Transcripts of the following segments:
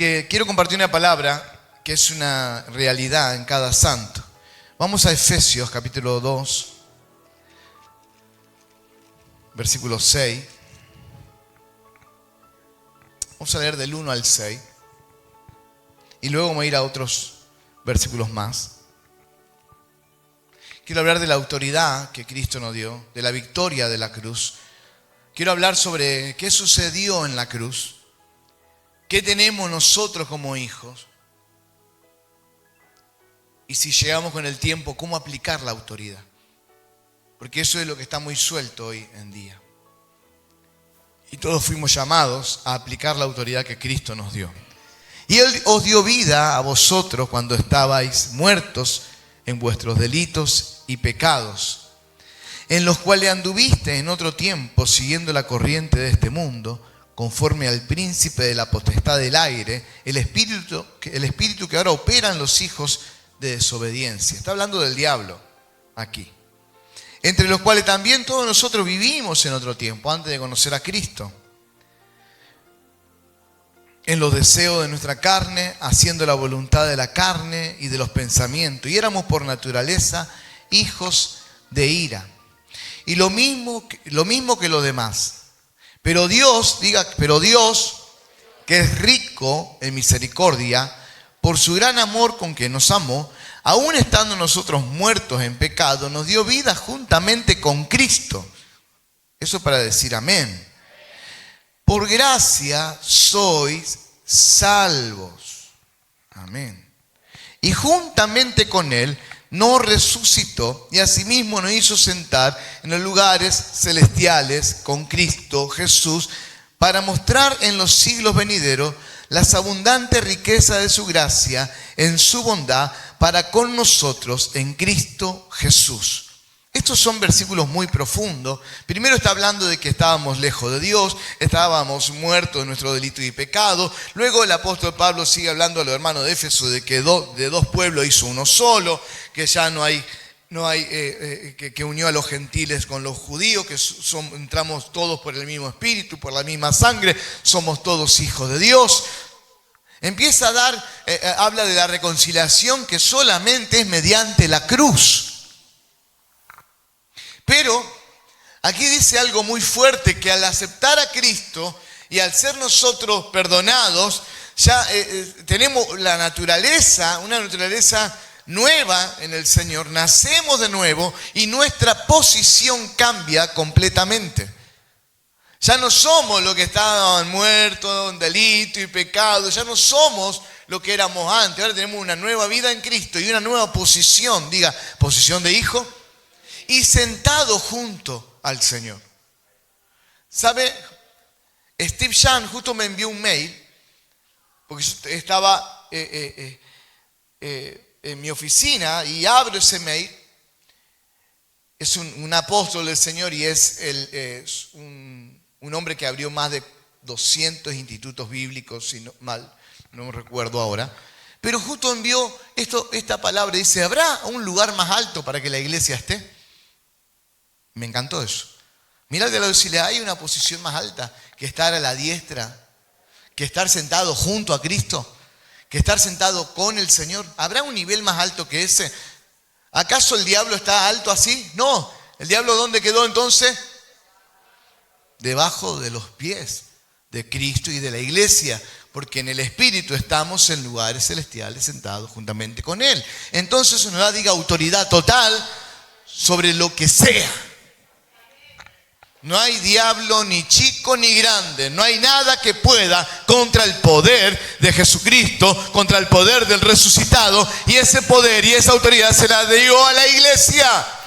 que quiero compartir una palabra que es una realidad en cada santo. Vamos a Efesios capítulo 2, versículo 6. Vamos a leer del 1 al 6. Y luego vamos a ir a otros versículos más. Quiero hablar de la autoridad que Cristo nos dio, de la victoria de la cruz. Quiero hablar sobre qué sucedió en la cruz, qué tenemos nosotros como hijos, y si llegamos con el tiempo, cómo aplicar la autoridad. Porque eso es lo que está muy suelto hoy en día. Y todos fuimos llamados a aplicar la autoridad que Cristo nos dio. Y Él os dio vida a vosotros cuando estabais muertos en vuestros delitos y pecados, en los cuales anduviste en otro tiempo siguiendo la corriente de este mundo, conforme al príncipe de la potestad del aire, el espíritu que ahora opera en los hijos de desobediencia. Está hablando del diablo aquí. Entre los cuales también todos nosotros vivimos en otro tiempo, antes de conocer a Cristo, en los deseos de nuestra carne, haciendo la voluntad de la carne y de los pensamientos. Y éramos por naturaleza hijos de ira. Y lo mismo que los demás. Pero Dios, que es rico en misericordia, por su gran amor con que nos amó, aun estando nosotros muertos en pecado, nos dio vida juntamente con Cristo. Eso para decir amén. Por gracia sois salvos. Amén. Y juntamente con Él nos resucitó y asimismo nos hizo sentar en los lugares celestiales con Cristo Jesús, para mostrar en los siglos venideros las abundantes riquezas de su gracia en su bondad para con nosotros en Cristo Jesús. Estos son versículos muy profundos. Primero está hablando de que estábamos lejos de Dios, estábamos muertos de nuestro delito y pecado. Luego el apóstol Pablo sigue hablando a los hermanos de Éfeso de que de dos pueblos hizo uno solo, que ya que unió a los gentiles con los judíos, que entramos todos por el mismo espíritu, por la misma sangre, somos todos hijos de Dios. Empieza habla de la reconciliación que solamente es mediante la cruz. Pero aquí dice algo muy fuerte, que al aceptar a Cristo y al ser nosotros perdonados, ya tenemos una naturaleza nueva en el Señor, nacemos de nuevo y nuestra posición cambia completamente. Ya no somos lo que estaban muertos en delito y pecado, ya no somos lo que éramos antes. Ahora tenemos una nueva vida en Cristo y una nueva posición, diga, posición de hijo, y sentado junto al Señor. ¿Sabe? Steve Young justo me envió un mail, porque yo estaba en mi oficina y abro ese mail. Es un apóstol del Señor y es un hombre que abrió más de 200 institutos bíblicos, si no me recuerdo ahora. Pero justo envió esta palabra, dice: ¿habrá un lugar más alto para que la iglesia esté? Me encantó eso. Mira de lado y decirle: hay una posición más alta que estar a la diestra, que estar sentado junto a Cristo, que estar sentado con el Señor. ¿Habrá un nivel más alto que ese? ¿Acaso el diablo está alto así? No. ¿El diablo dónde quedó entonces? Debajo de los pies de Cristo y de la iglesia, porque en el Espíritu estamos en lugares celestiales sentados juntamente con Él. Entonces eso nos da, diga, autoridad total sobre lo que sea. No hay diablo ni chico ni grande, no hay nada que pueda contra el poder de Jesucristo, contra el poder del resucitado, y ese poder y esa autoridad se la dio a la iglesia.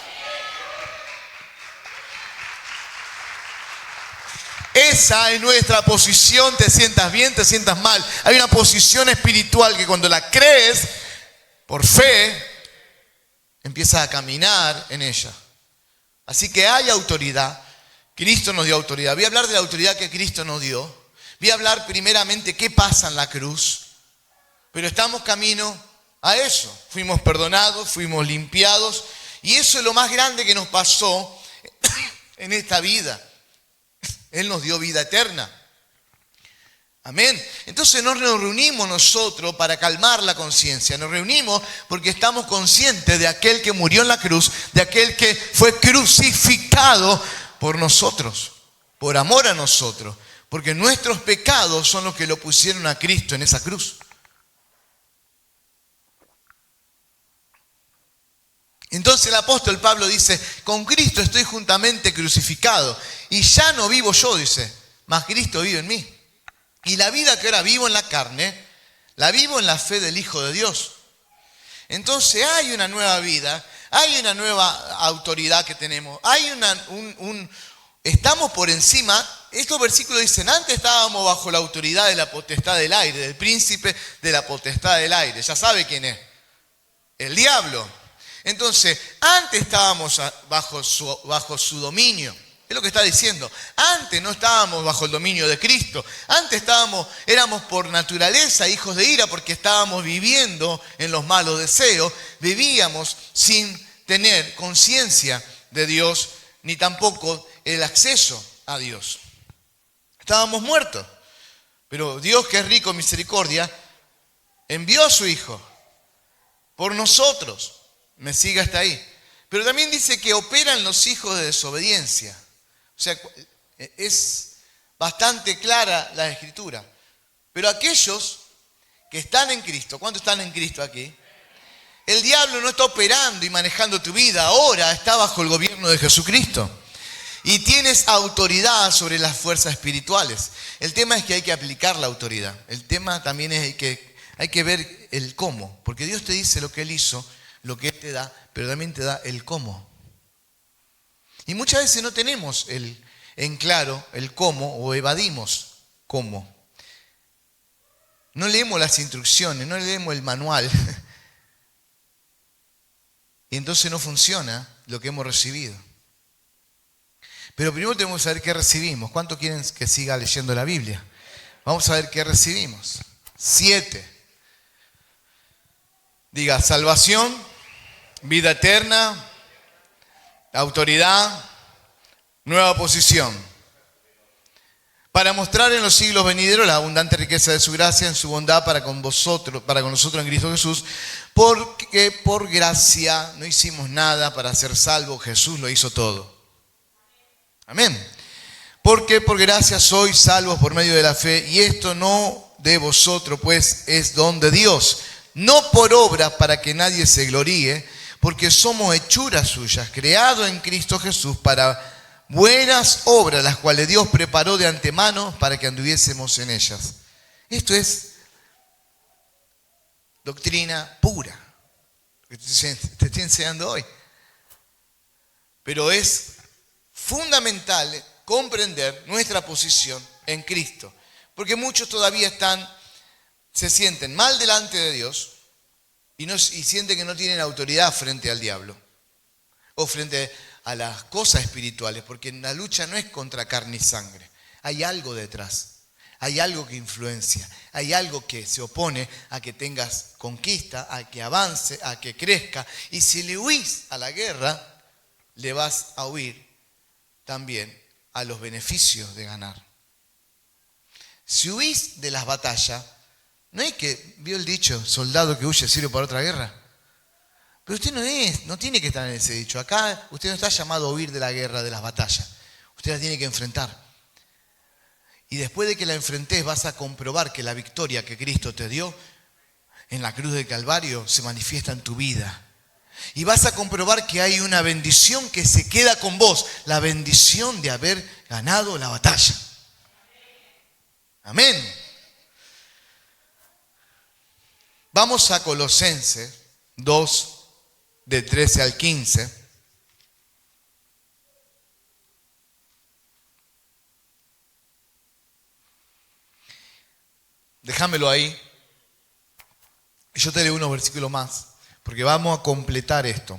Esa es nuestra posición, te sientas bien, te sientas mal. Hay una posición espiritual que cuando la crees por fe, empiezas a caminar en ella. Así que hay autoridad. Cristo nos dio autoridad. Voy a hablar de la autoridad que Cristo nos dio. Voy a hablar primeramente qué pasa en la cruz. Pero estamos camino a eso. Fuimos perdonados, fuimos limpiados. Y eso es lo más grande que nos pasó en esta vida. Él nos dio vida eterna. Amén. Entonces no nos reunimos nosotros para calmar la conciencia. Nos reunimos porque estamos conscientes de aquel que murió en la cruz, de aquel que fue crucificado por nosotros, por amor a nosotros. Porque nuestros pecados son los que lo pusieron a Cristo en esa cruz. Entonces el apóstol Pablo dice, con Cristo estoy juntamente crucificado. Y ya no vivo yo, dice, mas Cristo vive en mí. Y la vida que ahora vivo en la carne, la vivo en la fe del Hijo de Dios. Entonces hay una nueva vida, hay una nueva autoridad que tenemos, hay estamos por encima. Estos versículos dicen, antes estábamos bajo la autoridad de la potestad del aire, del príncipe de la potestad del aire. Ya sabe quién es, el diablo. Entonces, antes estábamos bajo su dominio. Es lo que está diciendo. Antes no estábamos bajo el dominio de Cristo. Antes éramos por naturaleza hijos de ira porque estábamos viviendo en los malos deseos. Vivíamos sin tener conciencia de Dios ni tampoco el acceso a Dios. Estábamos muertos. Pero Dios, que es rico en misericordia, envió a su Hijo por nosotros. Me sigue hasta ahí. Pero también dice que operan los hijos de desobediencia. O sea, es bastante clara la Escritura. Pero aquellos que están en Cristo, ¿cuántos están en Cristo aquí? El diablo no está operando y manejando tu vida. Ahora está bajo el gobierno de Jesucristo. Y tienes autoridad sobre las fuerzas espirituales. El tema es que hay que aplicar la autoridad. El tema también es que hay que ver el cómo. Porque Dios te dice lo que Él hizo, lo que Él te da, pero también te da el cómo. Y muchas veces no tenemos en claro el cómo o evadimos cómo. No leemos las instrucciones, no leemos el manual. Y entonces no funciona lo que hemos recibido. Pero primero tenemos que saber qué recibimos. ¿Cuántos quieren que siga leyendo la Biblia? Vamos a ver qué recibimos. 7. Diga, salvación, vida eterna, autoridad, nueva posición. Para mostrar en los siglos venideros la abundante riqueza de su gracia en su bondad para con nosotros en Cristo Jesús, porque por gracia no hicimos nada para ser salvos, Jesús lo hizo todo. Amén. Porque por gracia sois salvos por medio de la fe, y esto no de vosotros, pues es don de Dios, no por obras para que nadie se gloríe, porque somos hechuras suyas, creados en Cristo Jesús para buenas obras, las cuales Dios preparó de antemano para que anduviésemos en ellas. Esto es doctrina pura, que te estoy enseñando hoy. Pero es fundamental comprender nuestra posición en Cristo, porque muchos todavía se sienten mal delante de Dios y sienten que no tienen autoridad frente al diablo o frente a las cosas espirituales, porque la lucha no es contra carne y sangre. Hay algo detrás, hay algo que influencia, hay algo que se opone a que tengas conquista, a que avance, a que crezca. Y si le huís a la guerra, le vas a huir también a los beneficios de ganar. Si huís de las batallas, no es que, vio el dicho, soldado que huye sirve para otra guerra. Pero usted no tiene que estar en ese dicho. Acá usted no está llamado a huir de la guerra, de las batallas. Usted la tiene que enfrentar. Y después de que la enfrentes vas a comprobar que la victoria que Cristo te dio en la cruz del Calvario se manifiesta en tu vida. Y vas a comprobar que hay una bendición que se queda con vos. La bendición de haber ganado la batalla. Amén. Vamos a Colosenses 2, de 13 al 15. Déjamelo ahí. Y yo te leo unos versículos más, porque vamos a completar esto.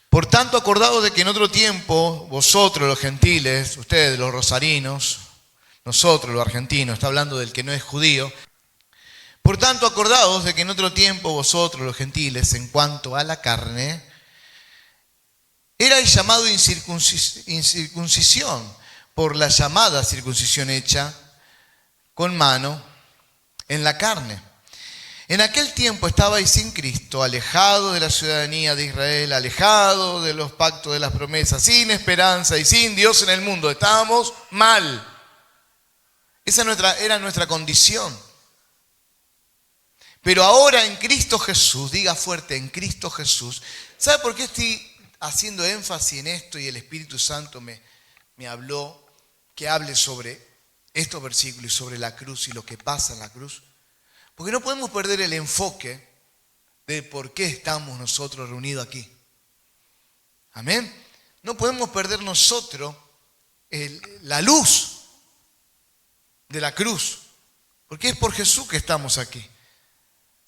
Por tanto, acordaos de que en otro tiempo, vosotros los gentiles, ustedes los rosarinos, nosotros los argentinos, está hablando del que no es judío. Por tanto, acordaos de que en otro tiempo vosotros, los gentiles, en cuanto a la carne, erais llamados incircuncisión por la llamada circuncisión hecha con mano, en la carne. En aquel tiempo estabais sin Cristo, alejado de la ciudadanía de Israel, alejado de los pactos de las promesas, sin esperanza y sin Dios en el mundo. Estábamos mal. Esa era nuestra condición. Pero ahora en Cristo Jesús, diga fuerte, en Cristo Jesús. ¿Sabe por qué estoy haciendo énfasis en esto y el Espíritu Santo me habló que hable sobre estos versículos y sobre la cruz y lo que pasa en la cruz? Porque no podemos perder el enfoque de por qué estamos nosotros reunidos aquí. Amén. No podemos perder nosotros la luz de la cruz. Porque es por Jesús que estamos aquí.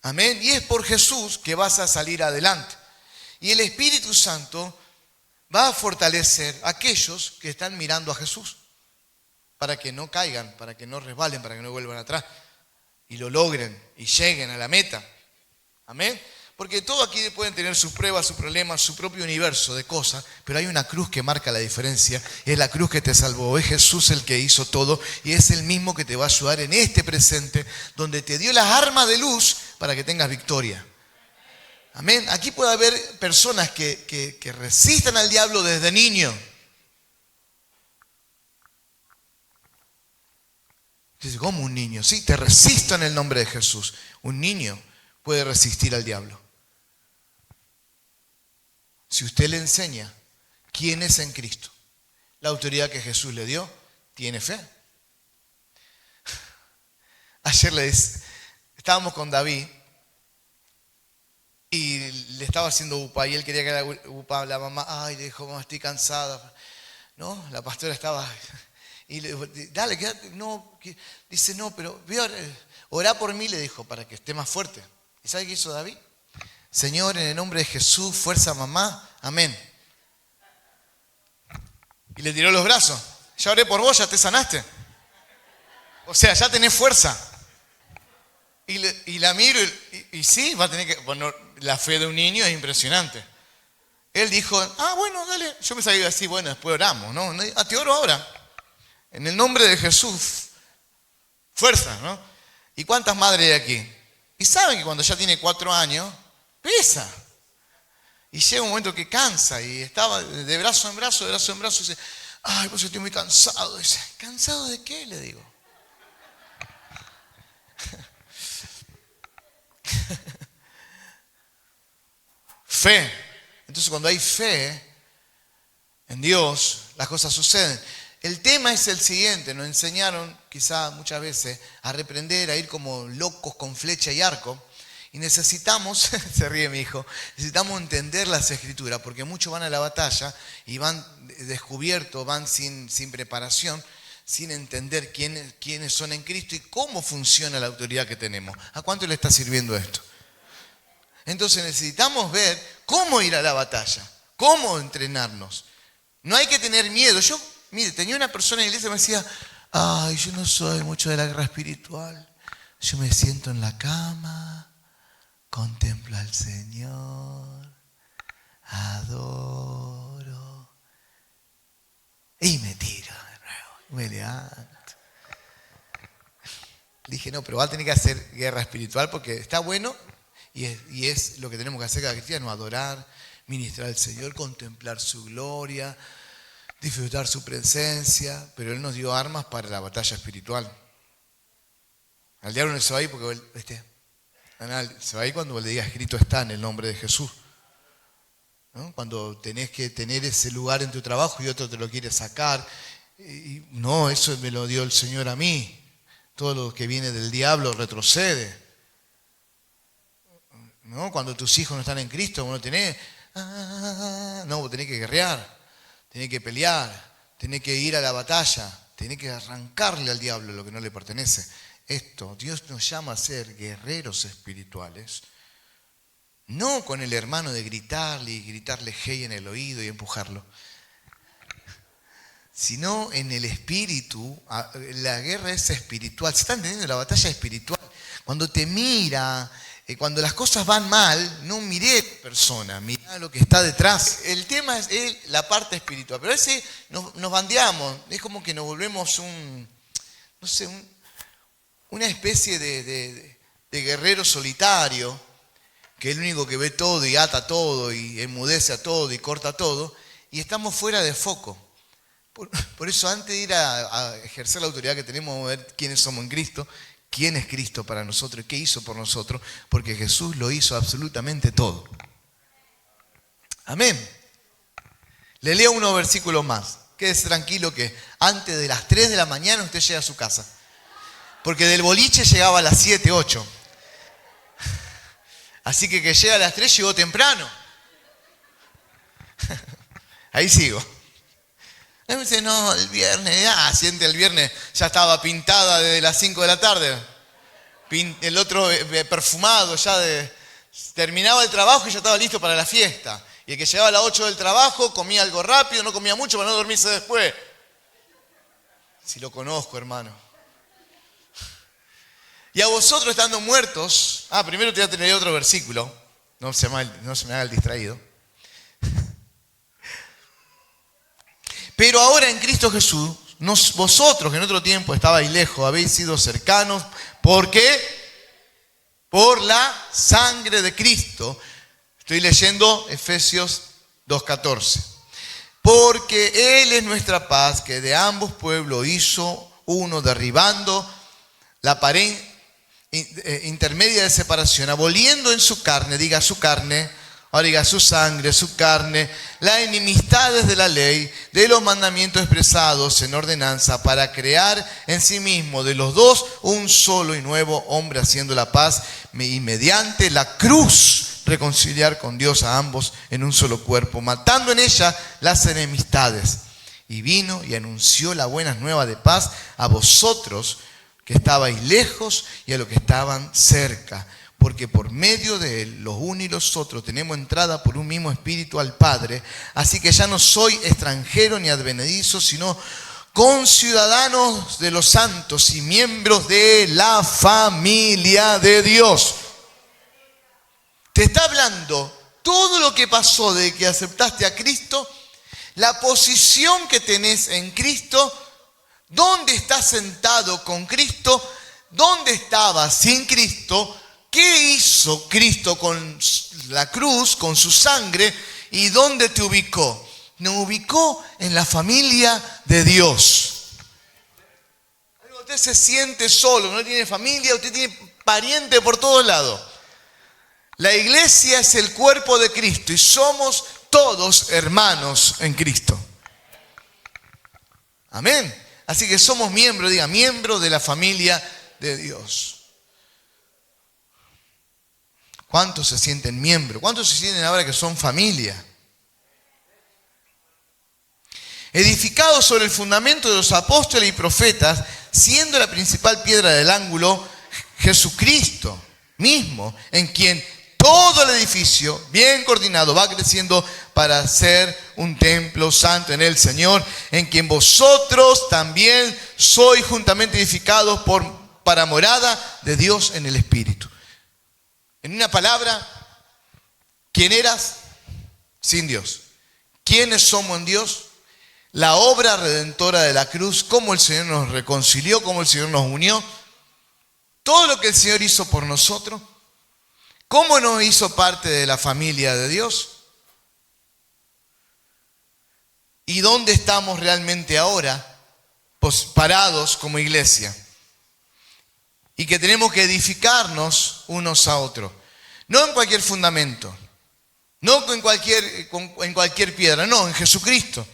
Amén. Y es por Jesús que vas a salir adelante. Y el Espíritu Santo va a fortalecer a aquellos que están mirando a Jesús. Para que no caigan, para que no resbalen, para que no vuelvan atrás. Y lo logren y lleguen a la meta. Amén. Porque todos aquí pueden tener sus pruebas, sus problemas, su propio universo de cosas, pero hay una cruz que marca la diferencia. Es la cruz que te salvó. Es Jesús el que hizo todo y es el mismo que te va a ayudar en este presente, donde te dio las armas de luz para que tengas victoria. Amén. Aquí puede haber personas que resistan al diablo desde niño. Dice, ¿cómo un niño? Sí, te resisto en el nombre de Jesús. Un niño puede resistir al diablo. Si usted le enseña quién es en Cristo, la autoridad que Jesús le dio, tiene fe. Ayer estábamos con David y le estaba haciendo upa y él quería que haga upa. La mamá, ay, le dijo, mamá, estoy cansada. No, la pastora estaba... Y le dijo, dale, quédate. No, dice, no, pero orá por mí, le dijo, para que esté más fuerte. ¿Y sabe qué hizo David? Señor, en el nombre de Jesús, fuerza mamá, amén. Y le tiró los brazos. Ya oré por vos, ya te sanaste. O sea, ya tenés fuerza. Y la miro y sí, va a tener que... Bueno, la fe de un niño es impresionante. Él dijo, bueno, dale. Yo me sabía así, bueno, después oramos, ¿no? Te oro ahora. En el nombre de Jesús, fuerza, ¿no? ¿Y cuántas madres hay aquí? Y saben que cuando ya tiene 4 años, pesa. Y llega un momento que cansa y estaba de brazo en brazo, y dice, ay, pues estoy muy cansado. Dice, ¿cansado de qué? Le digo. Fe. Entonces cuando hay fe en Dios, las cosas suceden. El tema es el siguiente, nos enseñaron quizá muchas veces a reprender, a ir como locos con flecha y arco. Y necesitamos, se ríe mi hijo, necesitamos entender las escrituras, porque muchos van a la batalla y van descubiertos, van sin preparación, sin entender quiénes son en Cristo y cómo funciona la autoridad que tenemos. ¿A cuánto le está sirviendo esto? Entonces necesitamos ver cómo ir a la batalla, cómo entrenarnos. No hay que tener miedo. Mire, tenía una persona en la iglesia que me decía, ay, yo no soy mucho de la guerra espiritual. Yo me siento en la cama, contemplo al Señor, adoro y me tiro de nuevo, me levanto. Dije, no, pero va a tener que hacer guerra espiritual porque está bueno y es lo que tenemos que hacer cada cristiano, adorar, ministrar al Señor, contemplar su gloria, disfrutar su presencia, pero Él nos dio armas para la batalla espiritual. Al diablo no se va a ir porque se va a ir cuando le diga escrito está en el nombre de Jesús. ¿No? Cuando tenés que tener ese lugar en tu trabajo y otro te lo quiere sacar. Y no, eso me lo dio el Señor a mí. Todo lo que viene del diablo retrocede. ¿No? Cuando tus hijos no están en Cristo, vos no tenés... no, vos tenés que guerrear. Tiene que pelear, tiene que ir a la batalla, tiene que arrancarle al diablo lo que no le pertenece. Dios nos llama a ser guerreros espirituales. No con el hermano de gritarle hey en el oído y empujarlo. Sino en el espíritu. La guerra es espiritual. ¿Se está entendiendo? La batalla espiritual. Cuando te mira... Cuando las cosas van mal, no miré persona, mirá lo que está detrás. El tema es la parte espiritual, pero a veces nos bandeamos, es como que nos volvemos una especie de guerrero solitario, que es el único que ve todo y ata todo y enmudece a todo y corta todo, y estamos fuera de foco. Por eso antes de ir a ejercer la autoridad que tenemos, vamos a ver quiénes somos en Cristo, quién es Cristo para nosotros, qué hizo por nosotros, porque Jesús lo hizo absolutamente todo. Amén. Le leo unos versículos más. Quédese tranquilo que antes de las 3 de la mañana usted llega a su casa. Porque del boliche llegaba a las 7, 8. Así que llega a las 3 llegó temprano. Ahí sigo. Él me dice, no, el viernes, siente el viernes, ya estaba pintada desde las 5 de la tarde. El otro perfumado, terminaba el trabajo y ya estaba listo para la fiesta. Y el que llegaba a las 8 del trabajo, comía algo rápido, no comía mucho para no dormirse después. Si lo conozco, hermano. Y a vosotros estando muertos, primero te voy a tener otro versículo, no se me haga el distraído. Pero ahora en Cristo Jesús, vosotros que en otro tiempo estabais lejos, habéis sido cercanos. ¿Por qué? Por la sangre de Cristo. Estoy leyendo Efesios 2:14. Porque Él es nuestra paz, que de ambos pueblos hizo uno, derribando la pared intermedia de separación, aboliendo en su carne, diga su carne, ahora diga su sangre, su carne, las enemistades de la ley, de los mandamientos expresados en ordenanza, para crear en sí mismo de los dos un solo y nuevo hombre, haciendo la paz, y mediante la cruz reconciliar con Dios a ambos en un solo cuerpo, matando en ella las enemistades. Y vino y anunció la buena nueva de paz a vosotros que estabais lejos y a los que estaban cerca. Porque por medio de Él, los unos y los otros, tenemos entrada por un mismo espíritu al Padre. Así que ya no soy extranjero ni advenedizo, sino conciudadanos de los santos y miembros de la familia de Dios. Te está hablando todo lo que pasó de que aceptaste a Cristo, la posición que tenés en Cristo, dónde estás sentado con Cristo, dónde estabas sin Cristo, qué hizo Cristo con la cruz, con su sangre, y dónde te ubicó. Nos ubicó en la familia de Dios. Usted se siente solo, no tiene familia, usted tiene pariente por todos lados. La iglesia es el cuerpo de Cristo y somos todos hermanos en Cristo. Amén. Así que somos miembros, diga, miembros de la familia de Dios. ¿Cuántos se sienten miembros? ¿Cuántos se sienten ahora que son familia? Edificados sobre el fundamento de los apóstoles y profetas, siendo la principal piedra del ángulo Jesucristo mismo, en quien todo el edificio, bien coordinado, va creciendo para ser un templo santo en el Señor, en quien vosotros también sois juntamente edificados para morada de Dios en el Espíritu. En una palabra, ¿quién eras? Sin Dios. ¿Quiénes somos en Dios? La obra redentora de la cruz, cómo el Señor nos reconcilió, cómo el Señor nos unió. Todo lo que el Señor hizo por nosotros. ¿Cómo nos hizo parte de la familia de Dios? ¿Y dónde estamos realmente ahora? Pues parados como iglesia. Y que tenemos que edificarnos unos a otros. No en cualquier fundamento. No en cualquier piedra. No, en Jesucristo.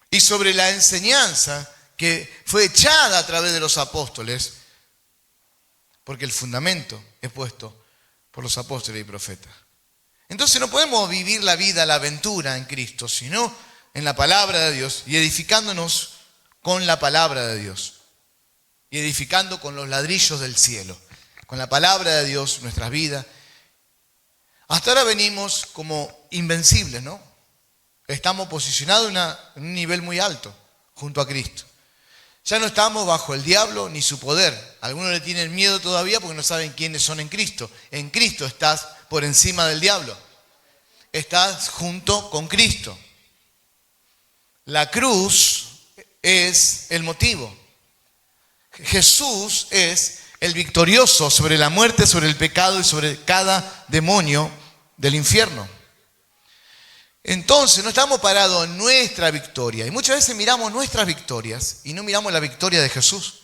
Y sobre la enseñanza que fue echada a través de los apóstoles. Porque el fundamento es puesto por los apóstoles y profetas. Entonces no podemos vivir la vida, la aventura en Cristo, sino en la palabra de Dios y edificándonos con la palabra de Dios. Y edificando con los ladrillos del cielo. Con la palabra de Dios nuestras vidas. Hasta ahora venimos como invencibles, ¿no? Estamos posicionados en un nivel muy alto junto a Cristo. Ya no estamos bajo el diablo ni su poder. Algunos le tienen miedo todavía porque no saben quiénes son en Cristo. En Cristo estás por encima del diablo. Estás junto con Cristo. La cruz es el motivo. Jesús es el victorioso sobre la muerte, sobre el pecado y sobre cada demonio del infierno. Entonces no estamos parados en nuestra victoria. Y muchas veces miramos nuestras victorias y no miramos la victoria de Jesús.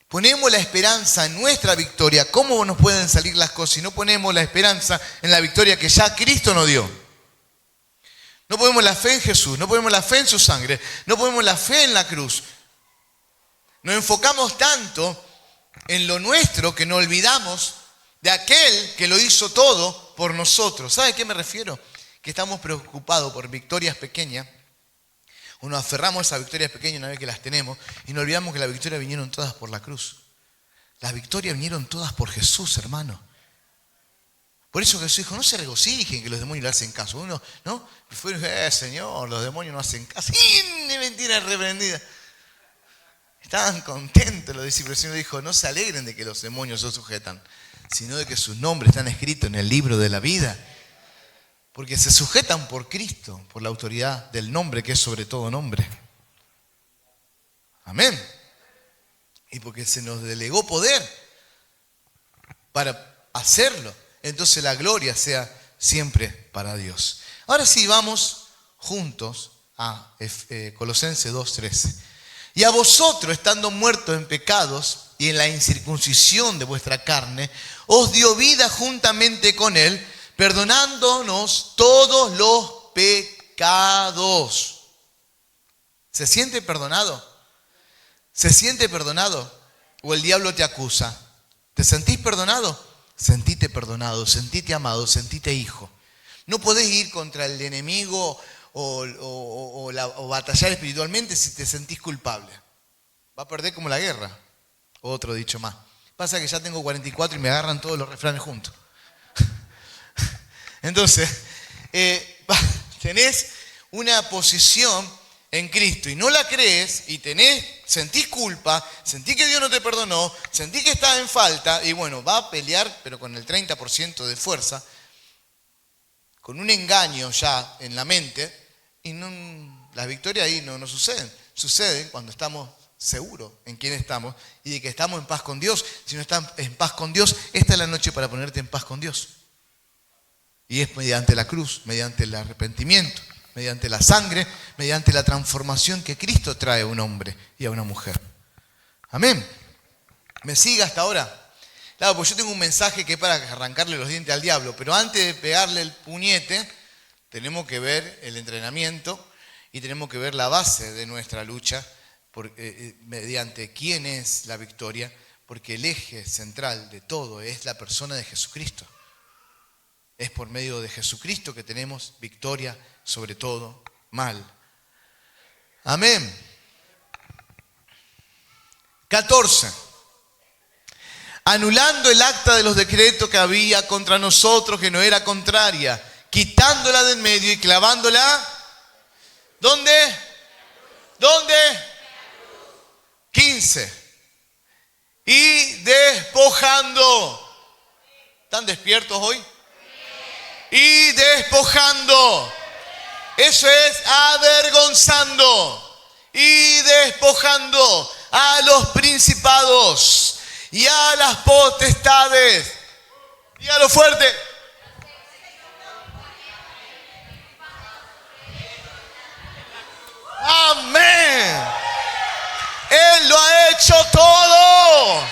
Ponemos la esperanza en nuestra victoria. ¿Cómo nos pueden salir las cosas si no ponemos la esperanza en la victoria que ya Cristo nos dio? No ponemos la fe en Jesús, no ponemos la fe en su sangre, no ponemos la fe en la cruz. Nos enfocamos tanto en lo nuestro que nos olvidamos de aquel que lo hizo todo por nosotros. ¿Sabe a qué me refiero? Que estamos preocupados por victorias pequeñas, o nos aferramos a esas victorias pequeñas una vez que las tenemos y nos olvidamos que las victorias vinieron todas por la cruz. Las victorias vinieron todas por Jesús, hermano. Por eso Jesús dijo, no se regocijen que los demonios le hacen caso. Uno, ¿no? Señor, los demonios no hacen caso. ¡Y mentira reprendida! Estaban contentos los discípulos. El Señor dijo, no se alegren de que los demonios se sujetan, sino de que sus nombres están escritos en el libro de la vida. Porque se sujetan por Cristo, por la autoridad del nombre que es sobre todo nombre. Amén. Y porque se nos delegó poder para hacerlo. Entonces la gloria sea siempre para Dios. Ahora sí, vamos juntos a Colosenses 2:13. Y a vosotros, estando muertos en pecados y en la incircuncisión de vuestra carne, os dio vida juntamente con Él, perdonándonos todos los pecados. ¿Se siente perdonado? ¿Se siente perdonado? ¿O el diablo te acusa? ¿Te sentís perdonado? Sentite perdonado, sentite amado, sentite hijo. No podés ir contra el enemigo o batallar espiritualmente si te sentís culpable. Va a perder como la guerra. Otro dicho más. Pasa que ya tengo 44 y me agarran todos los refranes juntos. Entonces, tenés una posición en Cristo y no la crees y sentís culpa, sentís que Dios no te perdonó, sentís que estás en falta y bueno, va a pelear pero con el 30% de fuerza, con un engaño ya en la mente y las victorias ahí no suceden. Suceden cuando estamos seguros en quién estamos y de que estamos en paz con Dios. Si no estás en paz con Dios, esta es la noche para ponerte en paz con Dios. Y es mediante la cruz, mediante el arrepentimiento, mediante la sangre, mediante la transformación que Cristo trae a un hombre y a una mujer. Amén. ¿Me sigue hasta ahora? Claro, pues yo tengo un mensaje que es para arrancarle los dientes al diablo, pero antes de pegarle el puñete, tenemos que ver el entrenamiento y tenemos que ver la base de nuestra lucha mediante quién es la victoria, porque el eje central de todo es la persona de Jesucristo. Es por medio de Jesucristo que tenemos victoria sobre todo mal. Amén. 14. Anulando el acta de los decretos que había contra nosotros, que no era contraria, quitándola del medio y clavándola. ¿Dónde? ¿Dónde? 15. Y despojando. ¿Están despiertos hoy? Y despojando. Eso es avergonzando. Y despojando a los principados y a las potestades. Y a lo fuerte. Amén. Él lo ha hecho todo.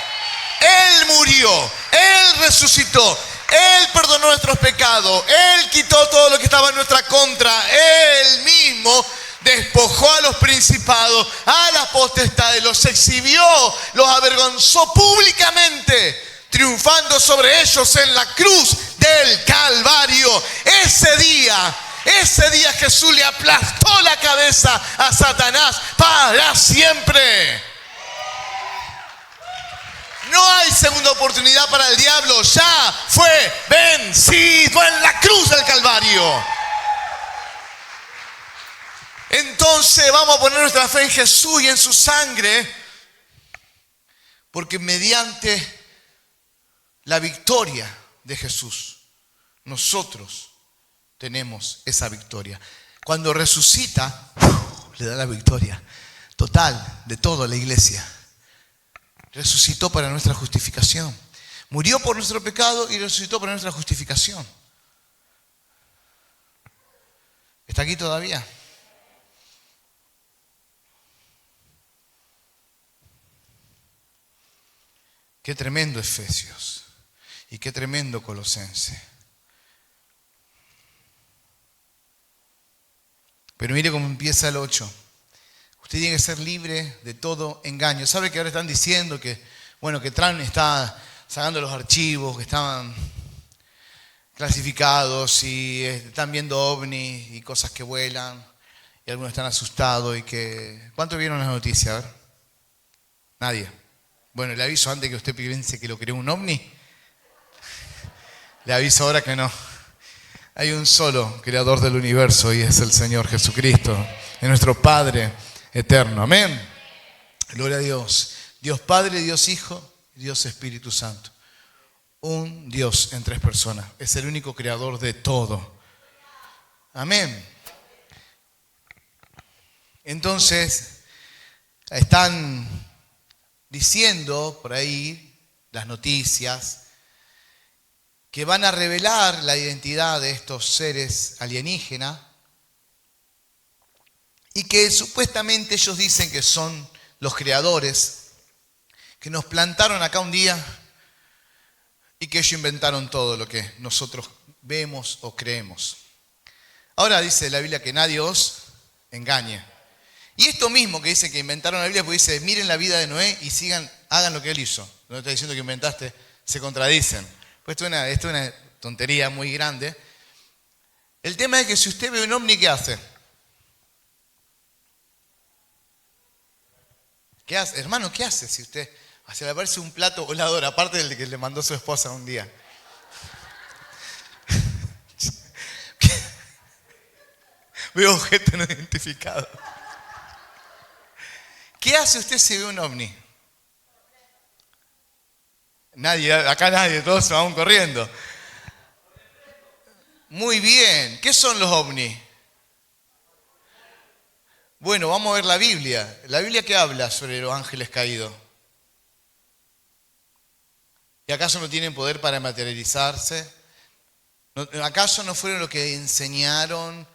Él murió. Él resucitó. Él perdonó nuestros pecados. Él quitó todo lo que estaba en nuestra contra. Él mismo despojó a los principados, a las potestades, los exhibió, los avergonzó públicamente, triunfando sobre ellos en la cruz del Calvario. Ese día Jesús le aplastó la cabeza a Satanás para siempre. No hay segunda oportunidad para el diablo. Ya fue vencido en la cruz del Calvario. Entonces vamos a poner nuestra fe en Jesús y en su sangre, porque mediante la victoria de Jesús, nosotros tenemos esa victoria. Cuando resucita, le da la victoria. total de todo la iglesia. Resucitó para nuestra justificación. Murió por nuestro pecado y resucitó para nuestra justificación. ¿Está aquí todavía? Qué tremendo Efesios y qué tremendo Colosense. Pero mire cómo empieza el 8. Usted tiene que ser libre de todo engaño. ¿Sabe que ahora están diciendo que, que Trump está sacando los archivos que estaban clasificados y están viendo ovnis y cosas que vuelan y algunos están asustados y que... ¿Cuántos vieron las noticias? A ver. Nadie. Bueno, le aviso antes que usted piense que lo creó un ovni. Le aviso ahora que no. Hay un solo creador del universo y es el Señor Jesucristo, es nuestro Padre eterno. Amén. Gloria a Dios. Dios Padre, Dios Hijo, Dios Espíritu Santo. Un Dios en tres personas. Es el único creador de todo. Amén. Entonces, están diciendo por ahí las noticias que van a revelar la identidad de estos seres alienígenas y que supuestamente ellos dicen que son los creadores, que nos plantaron acá un día y que ellos inventaron todo lo que nosotros vemos o creemos. Ahora dice la Biblia que nadie os engañe. Y esto mismo que dice que inventaron la Biblia, pues dice, miren la vida de Noé y hagan lo que él hizo. No está diciendo que inventaste, se contradicen. Pues esto es una tontería muy grande. El tema es que si usted ve un ovni, ¿qué hace? ¿Qué hace? Hermano, ¿qué hace si usted se le aparece un plato volador, aparte del que le mandó su esposa un día? Veo objeto no identificado. ¿Qué hace usted si ve un ovni? Nadie, acá nadie, todos se van corriendo. Muy bien, ¿qué son los ovnis? Bueno, vamos a ver la Biblia. ¿La Biblia qué habla sobre los ángeles caídos? ¿Y acaso no tienen poder para materializarse? ¿Acaso no fueron los que enseñaron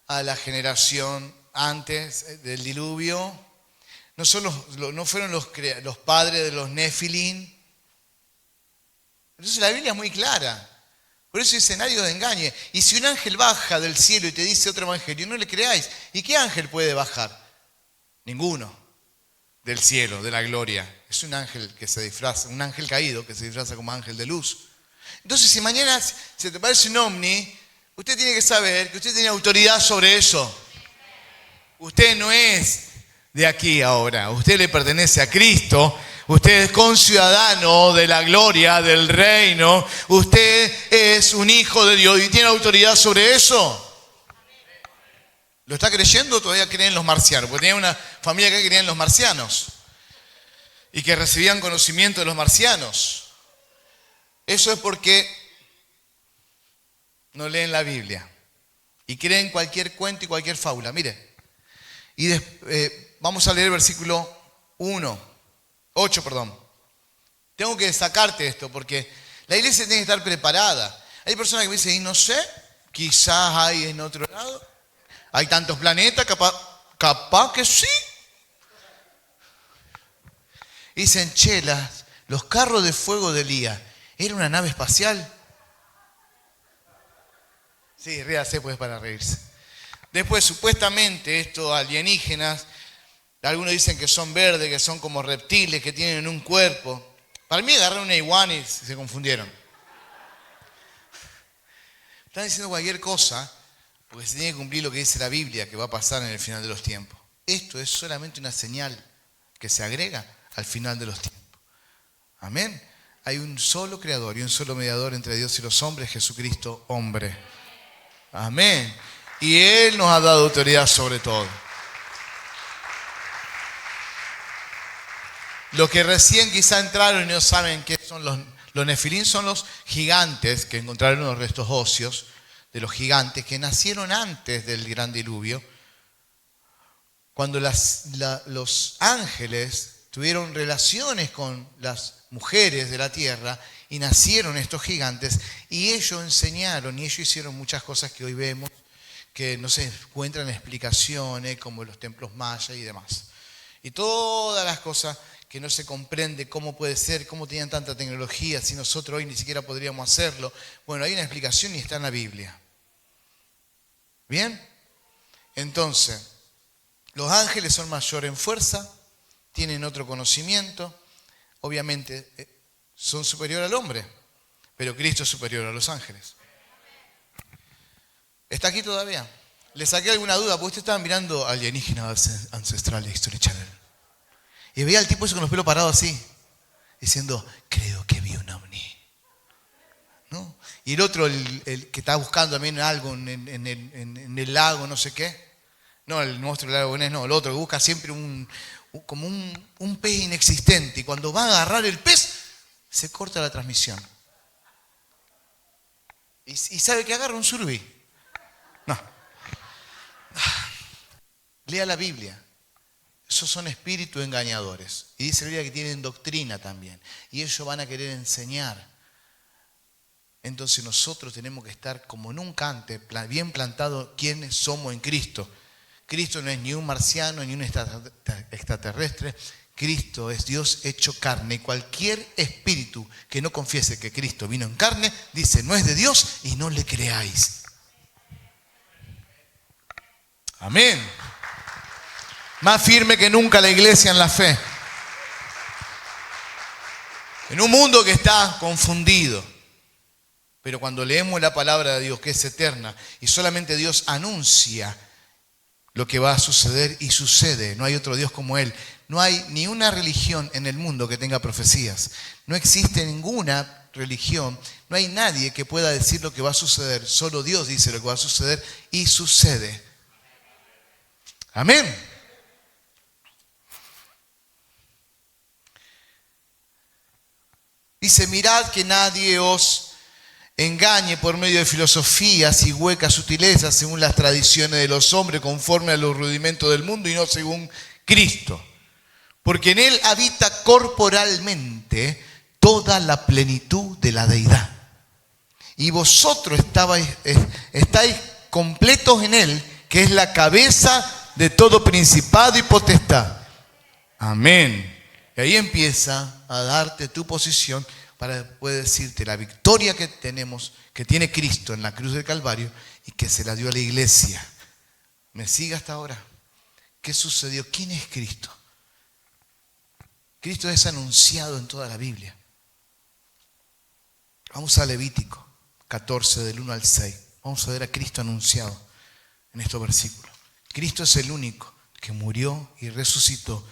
a la generación antes del diluvio? ¿No fueron los padres de los Nefilim? Entonces la Biblia es muy clara. Por eso dice, nadie os engañe. Y si un ángel baja del cielo y te dice otro evangelio, no le creáis. ¿Y qué ángel puede bajar? Ninguno. Del cielo, de la gloria. Es un ángel que se disfraza, un ángel caído que se disfraza como ángel de luz. Entonces, si mañana se te parece un ovni, usted tiene que saber que usted tiene autoridad sobre eso. Usted no es de aquí ahora. Usted le pertenece a Cristo. Usted es conciudadano de la gloria del reino. Usted es un hijo de Dios y tiene autoridad sobre eso. ¿Lo está creyendo o todavía creen los marcianos? Porque tenía una familia que creía en los marcianos y que recibían conocimiento de los marcianos. Eso es porque no leen la Biblia y creen cualquier cuento y cualquier fábula. Mire, y vamos a leer el versículo 8. Tengo que sacarte esto porque la iglesia tiene que estar preparada. Hay personas que me dicen, y no sé, quizás hay en otro lado. Hay tantos planetas, capaz que sí. Dicen, los carros de fuego de Elías, ¿era una nave espacial? Sí, ríase pues para reírse. Después, supuestamente, estos alienígenas, algunos dicen que son verdes, que son como reptiles, que tienen un cuerpo. Para mí agarraron una iguana y se confundieron. Están diciendo cualquier cosa, porque se tiene que cumplir lo que dice la Biblia, que va a pasar en el final de los tiempos. Esto es solamente una señal que se agrega al final de los tiempos. Amén. Hay un solo creador y un solo mediador entre Dios y los hombres, Jesucristo, hombre. Amén. Y Él nos ha dado autoridad sobre todo. Los que recién quizá entraron y no saben qué son los Nefilim, son los gigantes que encontraron los restos óseos de los gigantes que nacieron antes del gran diluvio, cuando los ángeles tuvieron relaciones con las mujeres de la tierra y nacieron estos gigantes, y ellos enseñaron y ellos hicieron muchas cosas que hoy vemos que no se encuentran explicaciones, como los templos mayas y demás. Y todas las cosas que no se comprende cómo puede ser, cómo tenían tanta tecnología, si nosotros hoy ni siquiera podríamos hacerlo. Bueno, hay una explicación y está en la Biblia. ¿Bien? Entonces, los ángeles son mayor en fuerza, tienen otro conocimiento, obviamente son superior al hombre, pero Cristo es superior a los ángeles. ¿Está aquí todavía? ¿Le saqué alguna duda? Porque usted estaba mirando Alienígenas Ancestrales History Channel. Y veía al tipo ese con los pelos parados así, diciendo, creo que vi un ovni. ¿No? Y el otro, el que estaba buscando también algo en el lago, no sé qué. No, el monstruo del lago Ness, no, el otro que busca siempre como un pez inexistente. Y cuando va a agarrar el pez, se corta la transmisión. ¿Y sabe que agarra un surubí? No. Lea la Biblia. Esos son espíritus engañadores. Y dice la Biblia que tienen doctrina también. Y ellos van a querer enseñar. Entonces nosotros tenemos que estar como nunca antes, bien plantados quiénes somos en Cristo. Cristo no es ni un marciano ni un extraterrestre. Cristo es Dios hecho carne. Y cualquier espíritu que no confiese que Cristo vino en carne, dice, no es de Dios y no le creáis. Amén. Más firme que nunca la iglesia en la fe. En un mundo que está confundido. Pero cuando leemos la palabra de Dios, que es eterna, y solamente Dios anuncia lo que va a suceder y sucede. No hay otro Dios como Él. No hay ni una religión en el mundo que tenga profecías. No existe ninguna religión. No hay nadie que pueda decir lo que va a suceder. Solo Dios dice lo que va a suceder y sucede. Amén. Dice, mirad que nadie os engañe por medio de filosofías y huecas sutilezas según las tradiciones de los hombres, conforme a los rudimentos del mundo y no según Cristo. Porque en Él habita corporalmente toda la plenitud de la deidad. Y vosotros estáis completos en Él, que es la cabeza de todo principado y potestad. Amén. Y ahí empieza a darte tu posición para poder decirte la victoria que tenemos, que tiene Cristo en la cruz del Calvario y que se la dio a la iglesia. ¿Me sigue hasta ahora? ¿Qué sucedió? ¿Quién es Cristo? Cristo es anunciado en toda la Biblia. Vamos a Levítico 14 del 1 al 6. Vamos a ver a Cristo anunciado en estos versículos. Cristo es el único que murió y resucitó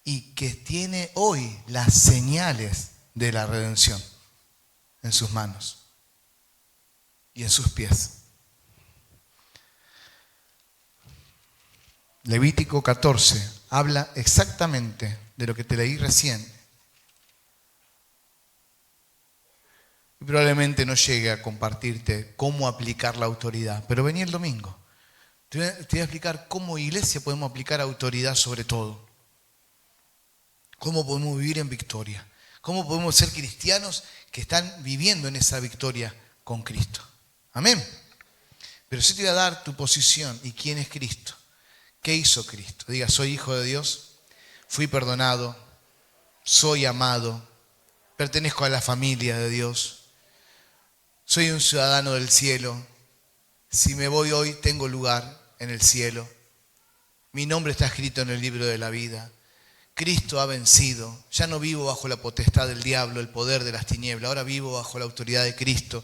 y que tiene hoy las señales de la redención en sus manos y en sus pies. Levítico 14 habla exactamente de lo que te leí recién. Y probablemente no llegue a compartirte cómo aplicar la autoridad, pero vení el domingo. Te voy a explicar cómo iglesia podemos aplicar autoridad sobre todo. Cómo podemos vivir en victoria. Cómo podemos ser cristianos que están viviendo en esa victoria con Cristo. Amén. Pero sí te voy a dar tu posición y quién es Cristo. ¿Qué hizo Cristo? Diga, soy hijo de Dios, fui perdonado, soy amado, pertenezco a la familia de Dios, soy un ciudadano del cielo. Si me voy hoy, tengo lugar en el cielo. Mi nombre está escrito en el libro de la vida. Cristo ha vencido. Ya no vivo bajo la potestad del diablo, el poder de las tinieblas. Ahora vivo bajo la autoridad de Cristo.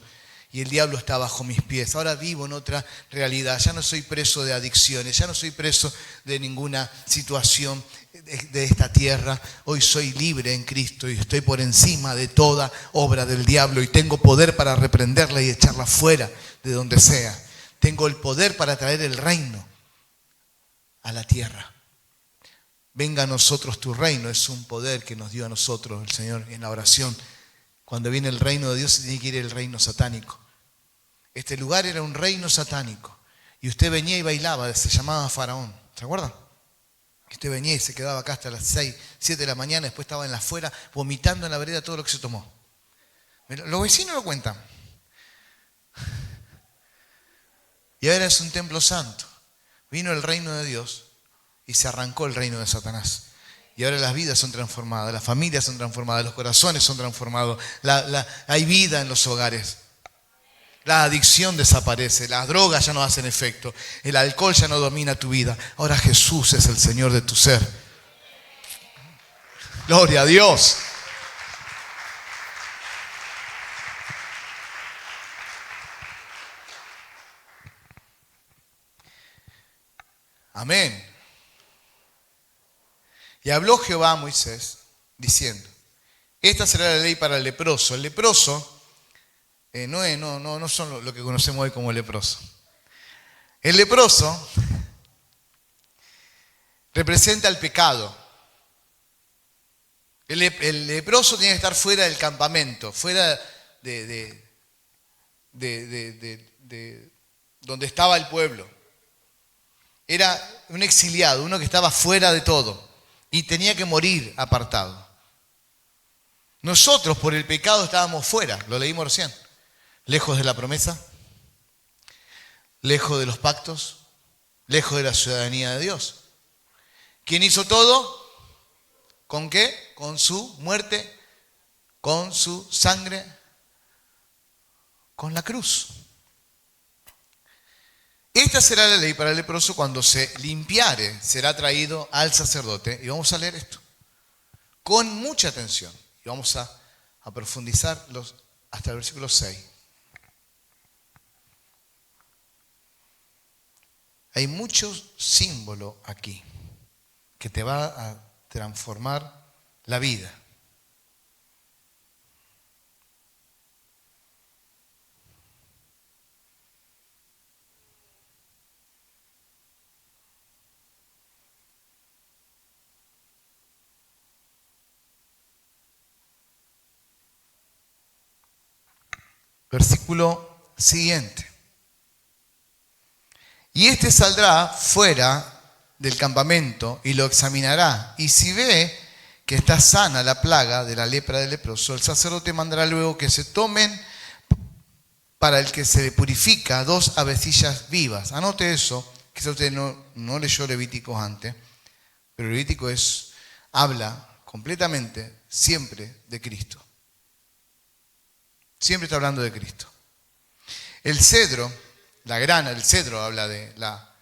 Y el diablo está bajo mis pies. Ahora vivo en otra realidad. Ya no soy preso de adicciones. Ya no soy preso de ninguna situación de esta tierra. Hoy soy libre en Cristo y estoy por encima de toda obra del diablo. Y tengo poder para reprenderla y echarla fuera de donde sea. Tengo el poder para traer el reino a la tierra. Venga a nosotros tu reino. Es un poder que nos dio a nosotros el Señor en la oración. Cuando viene el reino de Dios se tiene que ir el reino satánico. Este lugar era un reino satánico. Y usted venía y bailaba, se llamaba Faraón. ¿Se acuerdan? Usted venía y se quedaba acá hasta las 6, 7 de la mañana, después estaba en la afuera vomitando en la vereda todo lo que se tomó. Los vecinos lo cuentan. Y ahora es un templo santo. Vino el reino de Dios y se arrancó el reino de Satanás. Y ahora las vidas son transformadas, las familias son transformadas, los corazones son transformados, hay vida en los hogares. La adicción desaparece, las drogas ya no hacen efecto, el alcohol ya no domina tu vida. Ahora Jesús es el Señor de tu ser. Gloria a Dios. Amén. Y habló Jehová a Moisés diciendo: esta será la ley para el leproso. El leproso no son lo que conocemos hoy como leproso. El leproso representa el pecado. El leproso tiene que estar fuera del campamento, fuera de donde estaba el pueblo. Era un exiliado, uno que estaba fuera de todo y tenía que morir apartado. Nosotros por el pecado estábamos fuera, lo leímos recién. Lejos de la promesa, lejos de los pactos, lejos de la ciudadanía de Dios. ¿Quién hizo todo? ¿Con qué? Con su muerte, con su sangre, con la cruz. Esta será la ley para el leproso: cuando se limpiare, será traído al sacerdote. Y vamos a leer esto con mucha atención. Y vamos a profundizar hasta el versículo 6. Hay muchos símbolos aquí que te va a transformar la vida. Versículo siguiente. Y este saldrá fuera del campamento y lo examinará. Y si ve que está sana la plaga de la lepra del leproso, el sacerdote mandará luego que se tomen para el que se le purifica 2 avecillas vivas. Anote eso, quizás usted no leyó Levítico antes, pero Levítico habla completamente siempre de Cristo. Siempre está hablando de Cristo. El cedro, la grana, el cedro habla de la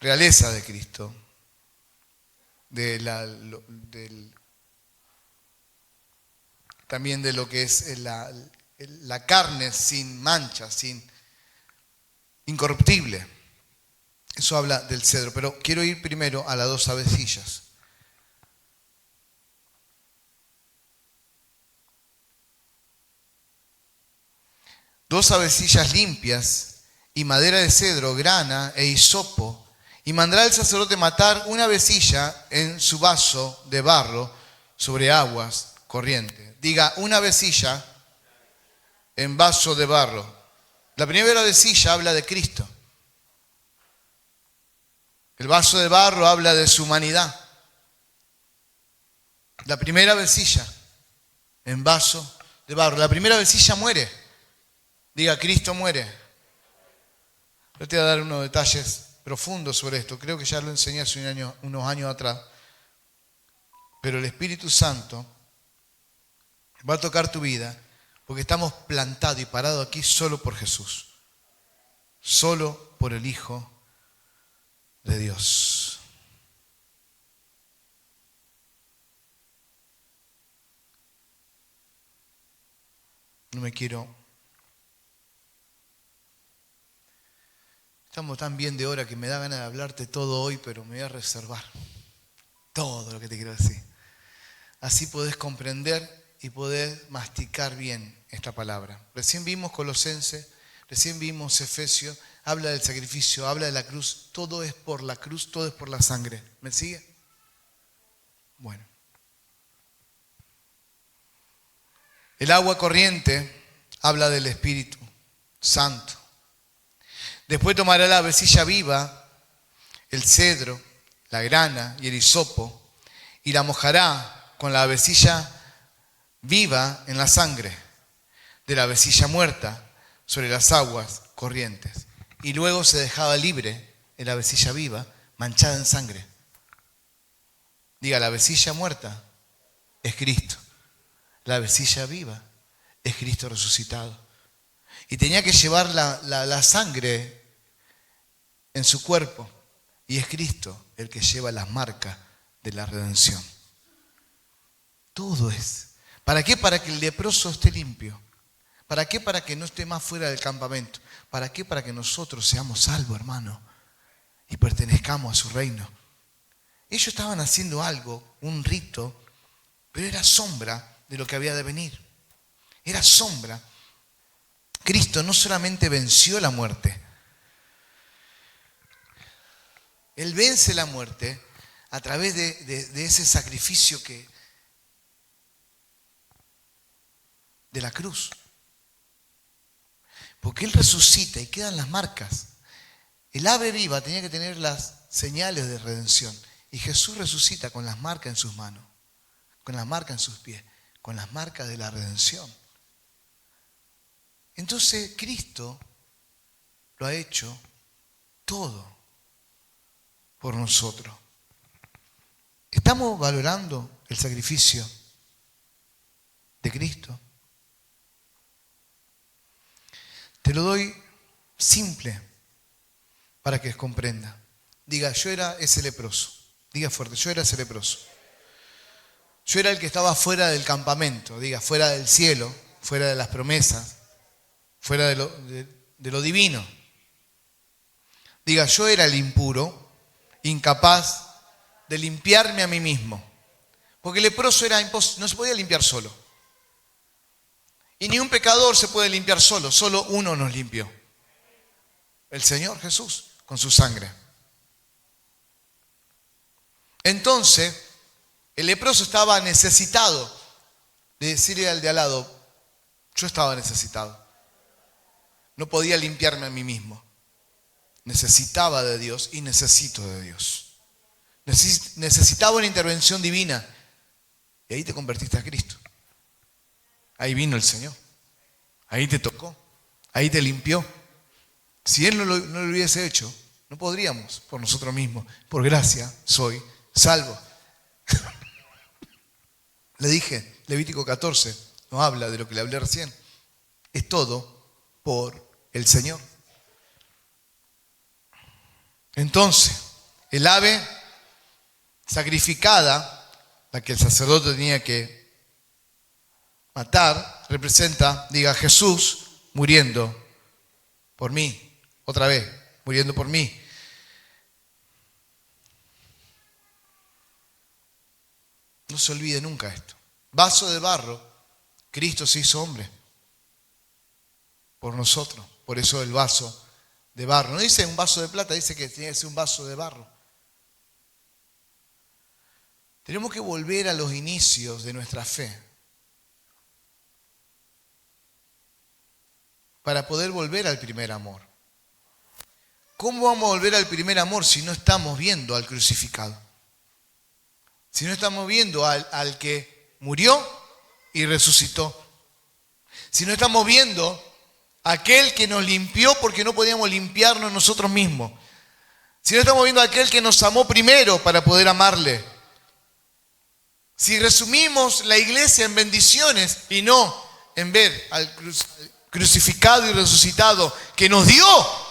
realeza de Cristo, también de lo que es la carne sin mancha, incorruptible. Eso habla del cedro, pero quiero ir primero a las 2 avecillas. Dos avecillas limpias y madera de cedro, grana e hisopo, y mandará el sacerdote matar una avecilla en su vaso de barro sobre aguas corrientes. Diga, una avecilla en vaso de barro. La primera avecilla habla de Cristo. El vaso de barro habla de su humanidad. La primera avecilla en vaso de barro. La primera avecilla muere. Diga, Cristo muere. Yo te voy a dar unos detalles profundos sobre esto. Creo que ya lo enseñé hace unos años atrás. Pero el Espíritu Santo va a tocar tu vida porque estamos plantados y parados aquí solo por Jesús. Solo por el Hijo de Dios. No me quiero... Estamos tan bien de hora que me da ganas de hablarte todo hoy, pero me voy a reservar todo lo que te quiero decir. Así podés comprender y podés masticar bien esta palabra. Recién vimos Colosenses, recién vimos Efesios, habla del sacrificio, habla de la cruz. Todo es por la cruz, todo es por la sangre. ¿Me sigue? Bueno. El agua corriente habla del Espíritu Santo. Después tomará la avecilla viva, el cedro, la grana y el hisopo, y la mojará con la avecilla viva en la sangre de la avecilla muerta sobre las aguas corrientes. Y luego se dejaba libre en la avecilla viva, manchada en sangre. Diga, la avecilla muerta es Cristo. La avecilla viva es Cristo resucitado. Y tenía que llevar la sangre en su cuerpo. Y es Cristo el que lleva las marcas de la redención. Todo es. ¿Para qué? Para que el leproso esté limpio. ¿Para qué? Para que no esté más fuera del campamento. ¿Para qué? Para que nosotros seamos salvos, hermano, y pertenezcamos a su reino. Ellos estaban haciendo algo, un rito, pero era sombra de lo que había de venir. Era sombra. Cristo no solamente venció la muerte. Él vence la muerte a través de ese sacrificio de la cruz. Porque Él resucita y quedan las marcas. El ave viva tenía que tener las señales de redención. Y Jesús resucita con las marcas en sus manos, con las marcas en sus pies, con las marcas de la redención. Entonces Cristo lo ha hecho todo por nosotros. ¿Estamos valorando el sacrificio de Cristo? Te lo doy simple para que comprenda. Diga, yo era ese leproso. Diga fuerte, yo era ese leproso. Yo era el que estaba fuera del campamento. Diga, fuera del cielo, fuera de las promesas, fuera de lo divino. Diga, yo era el impuro, incapaz de limpiarme a mí mismo. Porque el leproso era imposible, no se podía limpiar solo. Y ni un pecador se puede limpiar solo, solo uno nos limpió. El Señor Jesús, con su sangre. Entonces, el leproso estaba necesitado de decirle al de al lado, yo estaba necesitado. No podía limpiarme a mí mismo. Necesitaba de Dios y necesito de Dios. Necesitaba una intervención divina. Y ahí te convertiste a Cristo. Ahí vino el Señor. Ahí te tocó. Ahí te limpió. Si Él no lo hubiese hecho, no podríamos por nosotros mismos. Por gracia soy salvo. Le dije, Levítico 14 nos habla de lo que le hablé recién. Es todo por el Señor. Entonces, el ave sacrificada, la que el sacerdote tenía que matar, representa, diga, Jesús muriendo por mí. Otra vez, muriendo por mí. No se olvide nunca esto. Vaso de barro, Cristo se hizo hombre por nosotros. Por eso el vaso de barro. No dice un vaso de plata, dice que tiene que ser un vaso de barro. Tenemos que volver a los inicios de nuestra fe para poder volver al primer amor. ¿Cómo vamos a volver al primer amor si no estamos viendo al crucificado? Si no estamos viendo al que murió y resucitó. Si no estamos viendo a aquel que nos limpió porque no podíamos limpiarnos nosotros mismos. Si no estamos viendo a aquel que nos amó primero para poder amarle. Si resumimos la iglesia en bendiciones y no en ver al crucificado y resucitado que nos dio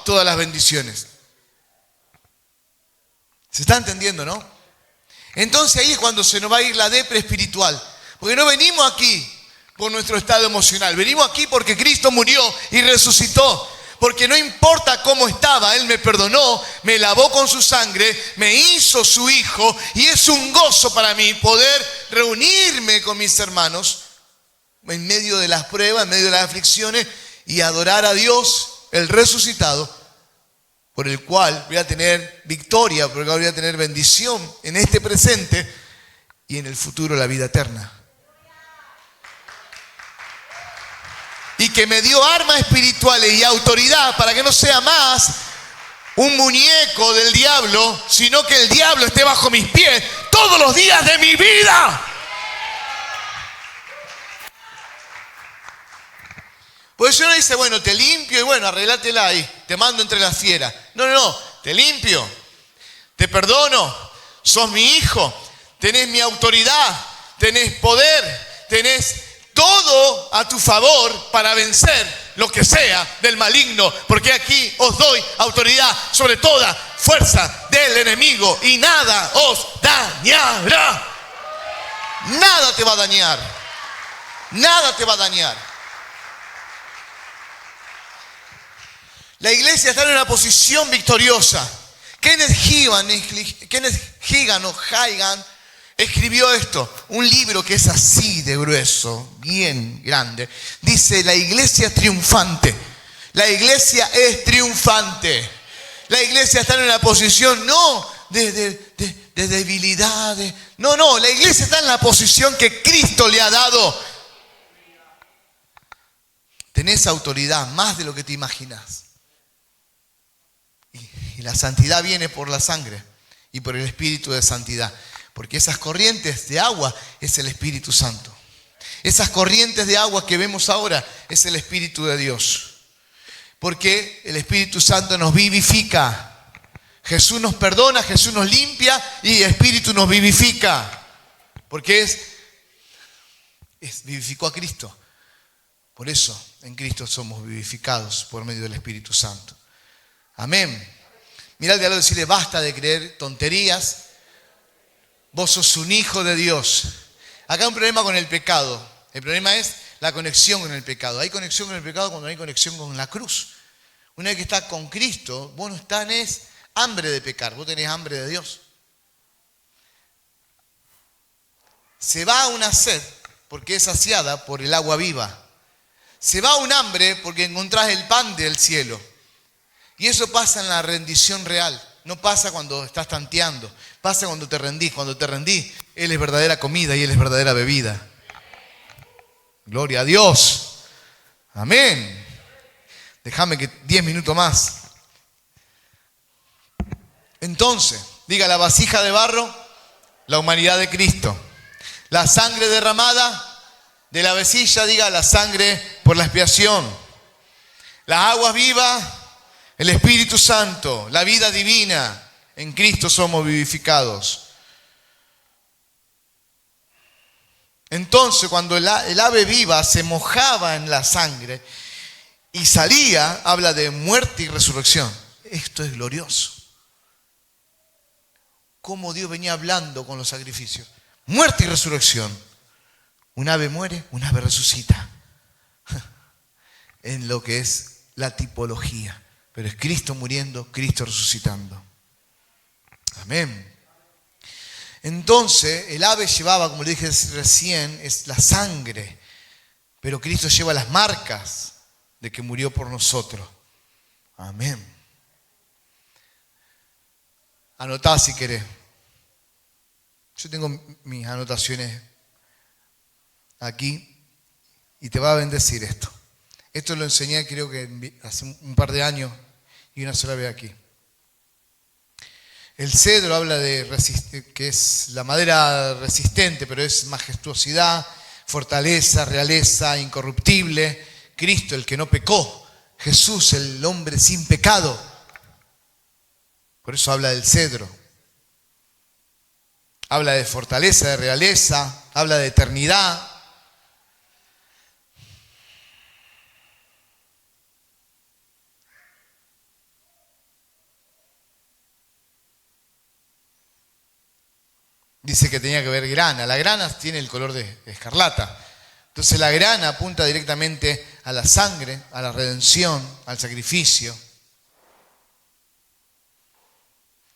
todas las bendiciones. ¿Se está entendiendo, no? Entonces ahí es cuando se nos va a ir la depre espiritual. Porque no venimos aquí por nuestro estado emocional. Venimos aquí porque Cristo murió y resucitó. Porque no importa cómo estaba, Él me perdonó, me lavó con su sangre, me hizo su hijo. Y es un gozo para mí poder reunirme con mis hermanos en medio de las pruebas, en medio de las aflicciones y adorar a Dios, el resucitado, por el cual voy a tener victoria, por el cual voy a tener bendición en este presente y en el futuro la vida eterna. Y que me dio armas espirituales y autoridad para que no sea más un muñeco del diablo, sino que el diablo esté bajo mis pies todos los días de mi vida. Por eso uno dice, bueno, te limpio y bueno, arreglátela ahí, te mando entre las fieras. No, no, no, te limpio, te perdono, sos mi hijo, tenés mi autoridad, tenés poder, tenés todo a tu favor para vencer lo que sea del maligno, porque aquí os doy autoridad sobre toda fuerza del enemigo y nada os dañará. Nada te va a dañar. Nada te va a dañar. La iglesia está en una posición victoriosa. Kenneth Hagin escribió esto, un libro que es así de grueso, bien grande. Dice, la iglesia es triunfante. La iglesia es triunfante. La iglesia está en una posición no de debilidad. No, la iglesia está en la posición que Cristo le ha dado. Tenés autoridad más de lo que te imaginas. Y la santidad viene por la sangre y por el Espíritu de santidad. Porque esas corrientes de agua es el Espíritu Santo. Esas corrientes de agua que vemos ahora es el Espíritu de Dios. Porque el Espíritu Santo nos vivifica. Jesús nos perdona, Jesús nos limpia y el Espíritu nos vivifica. Porque vivificó a Cristo. Por eso en Cristo somos vivificados por medio del Espíritu Santo. Amén. Mirá al de al lado y decirle, basta de creer tonterías. Vos sos un hijo de Dios. Acá hay un problema con el pecado. El problema es la conexión con el pecado. Hay conexión con el pecado cuando hay conexión con la cruz. Una vez que estás con Cristo, vos no tenés hambre de pecar, vos tenés hambre de Dios. Se va una sed porque es saciada por el agua viva. Se va un hambre porque encontrás el pan del cielo. Y eso pasa en la rendición real. No pasa cuando estás tanteando. Pasa cuando te rendís. Cuando te rendís, Él es verdadera comida y Él es verdadera bebida. Gloria a Dios. Amén. Déjame que 10 minutos más. Entonces, diga la vasija de barro, la humanidad de Cristo. La sangre derramada de la vasija, diga la sangre por la expiación. Las aguas vivas, el Espíritu Santo, la vida divina. En Cristo somos vivificados. Entonces, cuando el ave viva se mojaba en la sangre y salía, habla de muerte y resurrección. Esto es glorioso. Cómo Dios venía hablando con los sacrificios. Muerte y resurrección. Un ave muere, un ave resucita. En lo que es la tipología. Pero es Cristo muriendo, Cristo resucitando. Amén. Entonces, el ave llevaba, como le dije recién, es la sangre. Pero Cristo lleva las marcas de que murió por nosotros. Amén. Anotá si querés. Yo tengo mis anotaciones aquí y te va a bendecir esto. Esto lo enseñé creo que hace un par de años y una sola vez aquí. El cedro habla de que es la madera resistente, pero es majestuosidad, fortaleza, realeza, incorruptible. Cristo, el que no pecó. Jesús, el hombre sin pecado. Por eso habla del cedro. Habla de fortaleza, de realeza, habla de eternidad. Dice que tenía que ver grana. La grana tiene el color de escarlata. Entonces la grana apunta directamente a la sangre, a la redención, al sacrificio.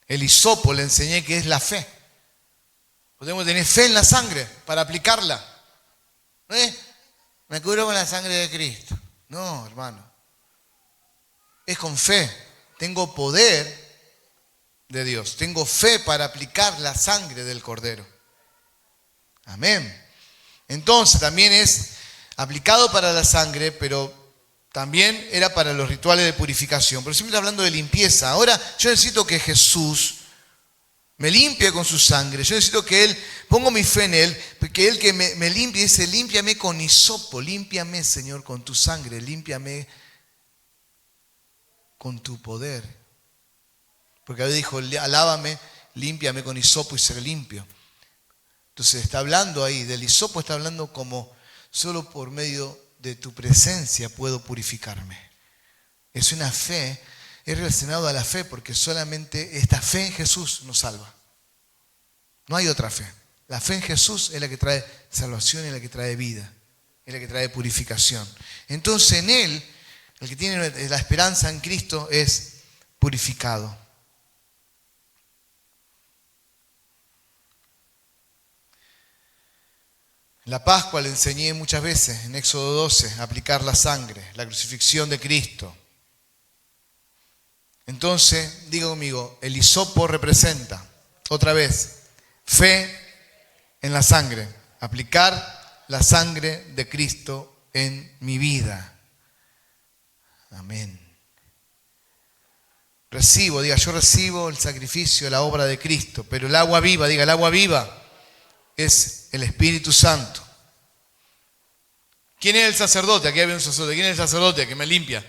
El hisopo le enseñé que es la fe. Podemos tener fe en la sangre para aplicarla. ¿No es? Me cubro con la sangre de Cristo. No, hermano. Es con fe. Tengo poder de Dios. Tengo fe para aplicar la sangre del Cordero. Amén. Entonces también es aplicado para la sangre, pero También era para los rituales de purificación, pero siempre hablando de limpieza. Ahora yo necesito que Jesús me limpie con su sangre. Yo necesito que Él, pongo mi fe en Él, que Él que me limpie, dice, límpiame con hisopo, límpiame, Señor, con tu sangre, límpiame con tu poder. Porque Él dijo, alábame, límpiame con hisopo y seré limpio. Entonces está hablando ahí, del hisopo está hablando como solo por medio de tu presencia puedo purificarme. Es una fe, es relacionado a la fe, porque solamente esta fe en Jesús nos salva. No hay otra fe. La fe en Jesús es la que trae salvación, es la que trae vida, es la que trae purificación. Entonces en Él, el que tiene la esperanza en Cristo es purificado. En la Pascua le enseñé muchas veces, en Éxodo 12, a aplicar la sangre, la crucifixión de Cristo. Entonces, diga conmigo, el hisopo representa, otra vez, fe en la sangre, aplicar la sangre de Cristo en mi vida. Amén. Recibo, diga, yo recibo el sacrificio, la obra de Cristo, pero el agua viva, diga, el agua viva es el Espíritu Santo. ¿Quién es el sacerdote? Aquí había un sacerdote. ¿Quién es el sacerdote que me limpia?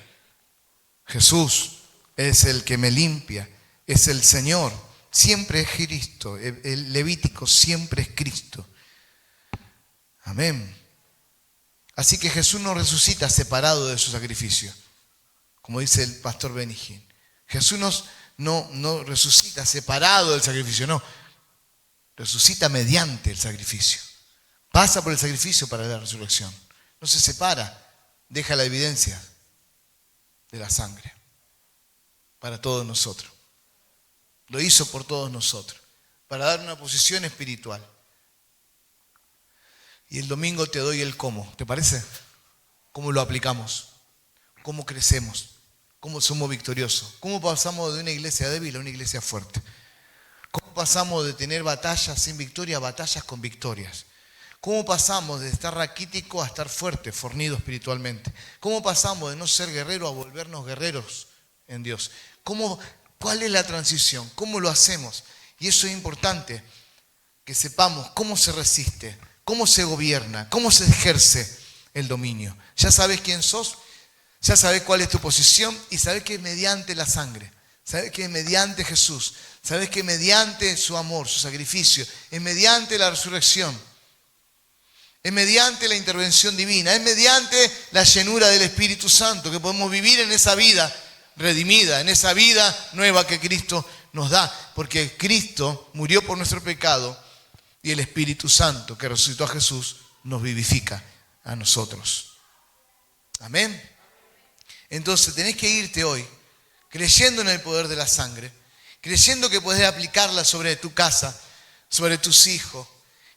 Jesús es el que me limpia, es el Señor. Siempre es Cristo. El Levítico siempre es Cristo. Amén. Así que Jesús no resucita separado de su sacrificio, como dice el pastor Benny Hinn. Jesús no resucita separado del sacrificio, no. Resucita mediante el sacrificio. Pasa por el sacrificio para la resurrección. No se separa, deja la evidencia de la sangre para todos nosotros. Lo hizo por todos nosotros, para dar una posición espiritual. Y el domingo te doy el cómo, ¿te parece? ¿Cómo lo aplicamos? ¿Cómo crecemos? ¿Cómo somos victoriosos? ¿Cómo pasamos de una iglesia débil a una iglesia fuerte? ¿Cómo pasamos de tener batallas sin victoria a batallas con victorias? ¿Cómo pasamos de estar raquítico a estar fuerte, fornido espiritualmente? ¿Cómo pasamos de no ser guerrero a volvernos guerreros en Dios? ¿Cuál es la transición? ¿Cómo lo hacemos? Y eso es importante, que sepamos cómo se resiste, cómo se gobierna, cómo se ejerce el dominio. Ya sabes quién sos, ya sabes cuál es tu posición y sabes que es mediante la sangre. Sabes que es mediante Jesús. Sabes que mediante su amor, su sacrificio, es mediante la resurrección, es mediante la intervención divina, es mediante la llenura del Espíritu Santo que podemos vivir en esa vida redimida, en esa vida nueva que Cristo nos da. Porque Cristo murió por nuestro pecado y el Espíritu Santo que resucitó a Jesús nos vivifica a nosotros. Amén. Entonces tenés que irte hoy creyendo en el poder de la sangre, creyendo que podés aplicarla sobre tu casa, sobre tus hijos,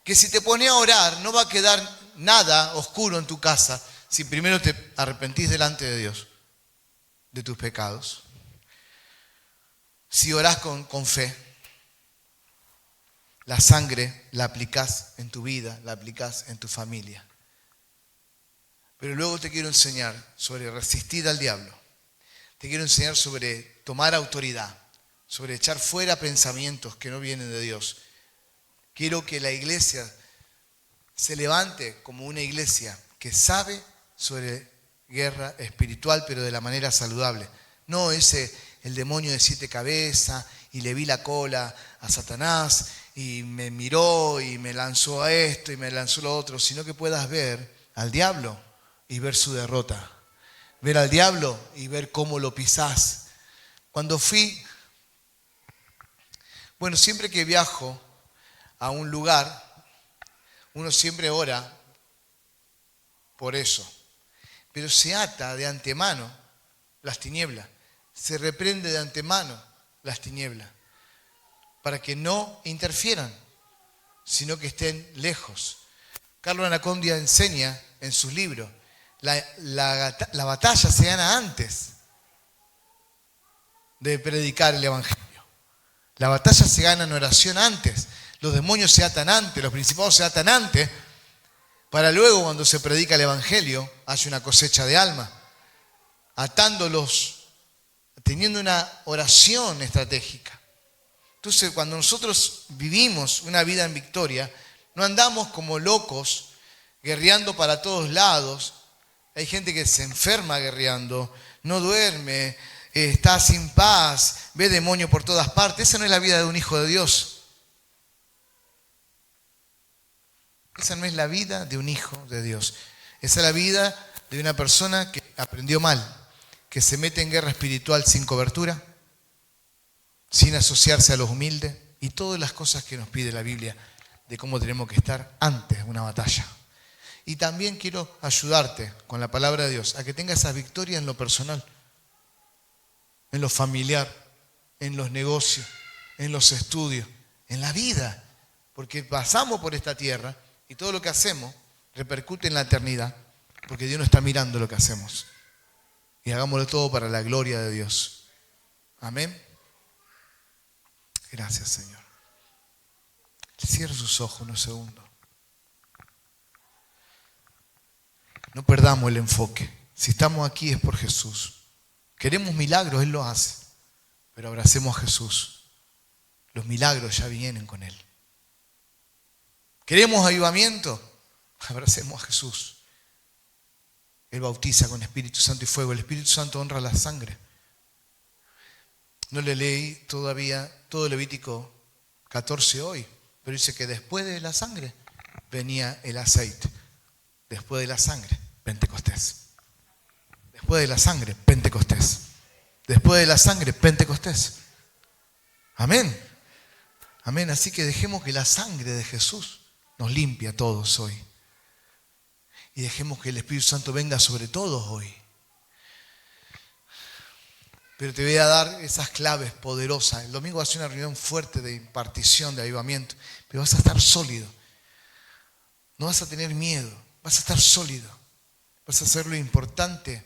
que si te pones a orar no va a quedar nada oscuro en tu casa si primero te arrepentís delante de Dios de tus pecados. Si orás con fe, la sangre la aplicás en tu vida, la aplicás en tu familia. Pero luego te quiero enseñar sobre resistir al diablo. Te quiero enseñar sobre tomar autoridad, sobre echar fuera pensamientos que no vienen de Dios. Quiero que la iglesia se levante como una iglesia que sabe sobre guerra espiritual, pero de la manera saludable. No el demonio de 7 cabezas y le vi la cola a Satanás y me miró y me lanzó a esto y me lanzó a lo otro, sino que puedas ver al diablo y ver su derrota. Ver al diablo y ver cómo lo pisás. Siempre que viajo a un lugar, uno siempre ora por eso. Pero se ata de antemano las tinieblas. Se reprende de antemano las tinieblas. Para que no interfieran, sino que estén lejos. Carlos Anacondia enseña en sus libros, la batalla se gana antes de predicar el Evangelio. La batalla se gana en oración antes. Los demonios se atan antes, los principados se atan antes, para luego cuando se predica el Evangelio haya una cosecha de alma. atándolos, teniendo una oración estratégica. Entonces, cuando nosotros vivimos una vida en victoria, no andamos como locos, guerreando para todos lados. Hay gente que se enferma guerreando, no duerme, está sin paz, ve demonios por todas partes. Esa no es la vida de un hijo de Dios. Esa no es la vida de un hijo de Dios. Esa es la vida de una persona que aprendió mal, que se mete en guerra espiritual sin cobertura, sin asociarse a los humildes y todas las cosas que nos pide la Biblia de cómo tenemos que estar antes de una batalla. Y también quiero ayudarte con la palabra de Dios a que tengas esa victoria en lo personal, en lo familiar, en los negocios, en los estudios, en la vida. Porque pasamos por esta tierra y todo lo que hacemos repercute en la eternidad, porque Dios no está mirando lo que hacemos. Y hagámoslo todo para la gloria de Dios. Amén. Gracias, Señor. Cierra sus ojos unos segundos. No perdamos el enfoque. Si estamos aquí es por Jesús. Queremos milagros, Él los hace. Pero abracemos a Jesús. Los milagros ya vienen con Él. ¿Queremos avivamiento? Abracemos a Jesús. Él bautiza con Espíritu Santo y fuego. El Espíritu Santo honra la sangre. No le leí todavía todo Levítico 14 hoy, pero dice que después de la sangre venía el aceite. Después de la sangre, Pentecostés. Después de la sangre, Pentecostés. Después de la sangre, Pentecostés. Amén. Amén. Así que dejemos que la sangre de Jesús nos limpie a todos hoy. Y dejemos que el Espíritu Santo venga sobre todos hoy. Pero te voy a dar esas claves poderosas. El domingo va a ser una reunión fuerte de impartición, de avivamiento. Pero vas a estar sólido. No vas a tener miedo. Vas a estar sólido. Vas a hacer lo importante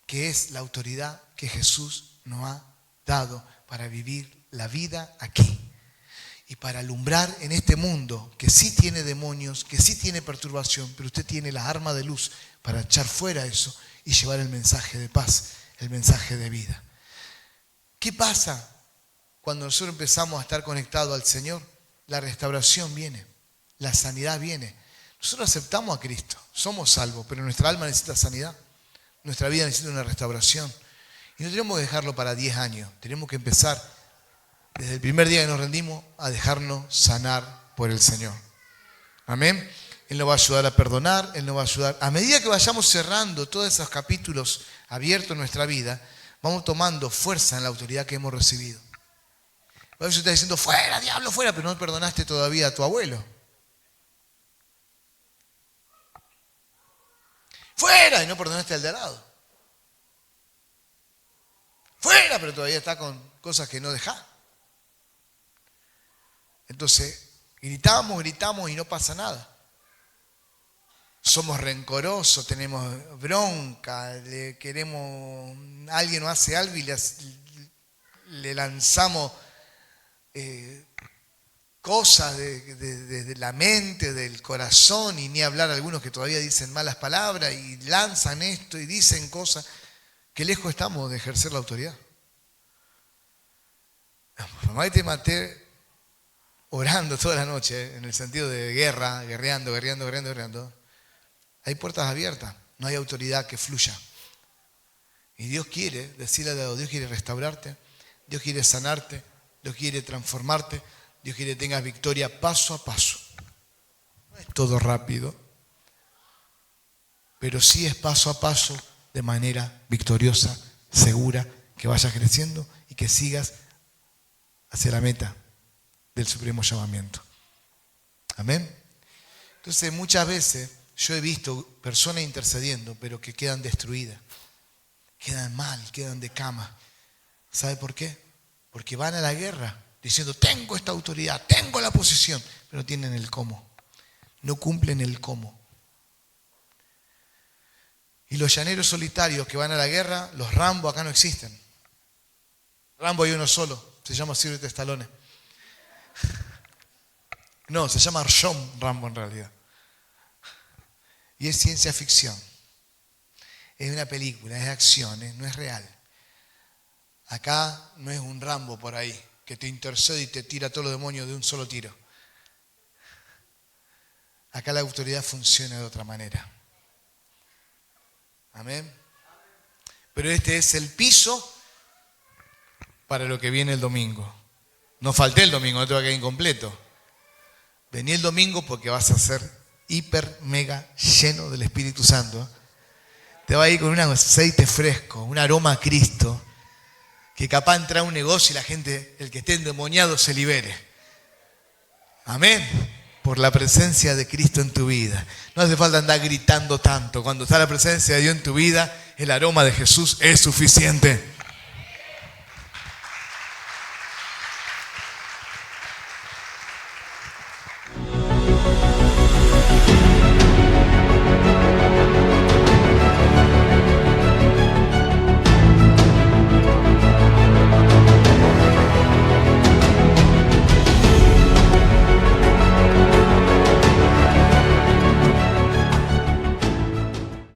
que es la autoridad que Jesús nos ha dado para vivir la vida aquí. Y para alumbrar en este mundo que sí tiene demonios, que sí tiene perturbación, pero usted tiene la arma de luz para echar fuera eso y llevar el mensaje de paz, el mensaje de vida. ¿Qué pasa cuando nosotros empezamos a estar conectados al Señor? La restauración viene, la sanidad viene. Nosotros aceptamos a Cristo, somos salvos, pero nuestra alma necesita sanidad, nuestra vida necesita una restauración. Y no tenemos que dejarlo para 10 años, tenemos que empezar desde el primer día que nos rendimos a dejarnos sanar por el Señor. Amén. Él nos va a ayudar a perdonar, Él nos va a ayudar. A medida que vayamos cerrando todos esos capítulos abiertos en nuestra vida, vamos tomando fuerza en la autoridad que hemos recibido. A veces está diciendo, fuera, diablo, fuera, pero no perdonaste todavía a tu abuelo. Fuera, y no perdonaste al de al lado. Fuera, pero todavía está con cosas que no dejás. Entonces, gritamos y no pasa nada. Somos rencorosos, tenemos bronca, alguien nos hace algo y le lanzamos cosas de la mente, del corazón, y ni hablar algunos que todavía dicen malas palabras y lanzan esto y dicen cosas. Qué lejos estamos de ejercer la autoridad. Mamá, te maté orando toda la noche, en el sentido de guerra, guerreando. Hay puertas abiertas, no hay autoridad que fluya. Y Dios quiere, decirle a Dios, Dios quiere restaurarte, Dios quiere sanarte, Dios quiere transformarte, Dios quiere que tengas victoria paso a paso. No es todo rápido, pero sí es paso a paso de manera victoriosa, segura, que vayas creciendo y que sigas hacia la meta del supremo llamamiento. Amén. Entonces muchas veces yo he visto personas intercediendo, pero que quedan destruidas, quedan mal, quedan de cama. ¿Sabe por qué? Porque van a la guerra diciendo, tengo esta autoridad, tengo la posición, pero no tienen el cómo. No cumplen el cómo. Y los llaneros solitarios que van a la guerra, los Rambo acá no existen. Rambo hay uno solo, se llama Sylvester Stallone. No, se llama John Rambo en realidad. Y es ciencia ficción. es una película, es acción, no es real. Acá no es un Rambo por ahí, que te intercede y te tira a todos los demonios de un solo tiro. Acá la autoridad funciona de otra manera. Amén. Pero este es el piso para lo que viene el domingo. No falté el domingo, no te va a quedar incompleto. Vení el domingo porque vas a ser hiper, mega lleno del Espíritu Santo. Te va a ir con un aceite fresco, un aroma a Cristo, que capaz entra a un negocio y la gente, el que esté endemoniado, se libere. Amén. Por la presencia de Cristo en tu vida. No hace falta andar gritando tanto. Cuando está la presencia de Dios en tu vida, el aroma de Jesús es suficiente.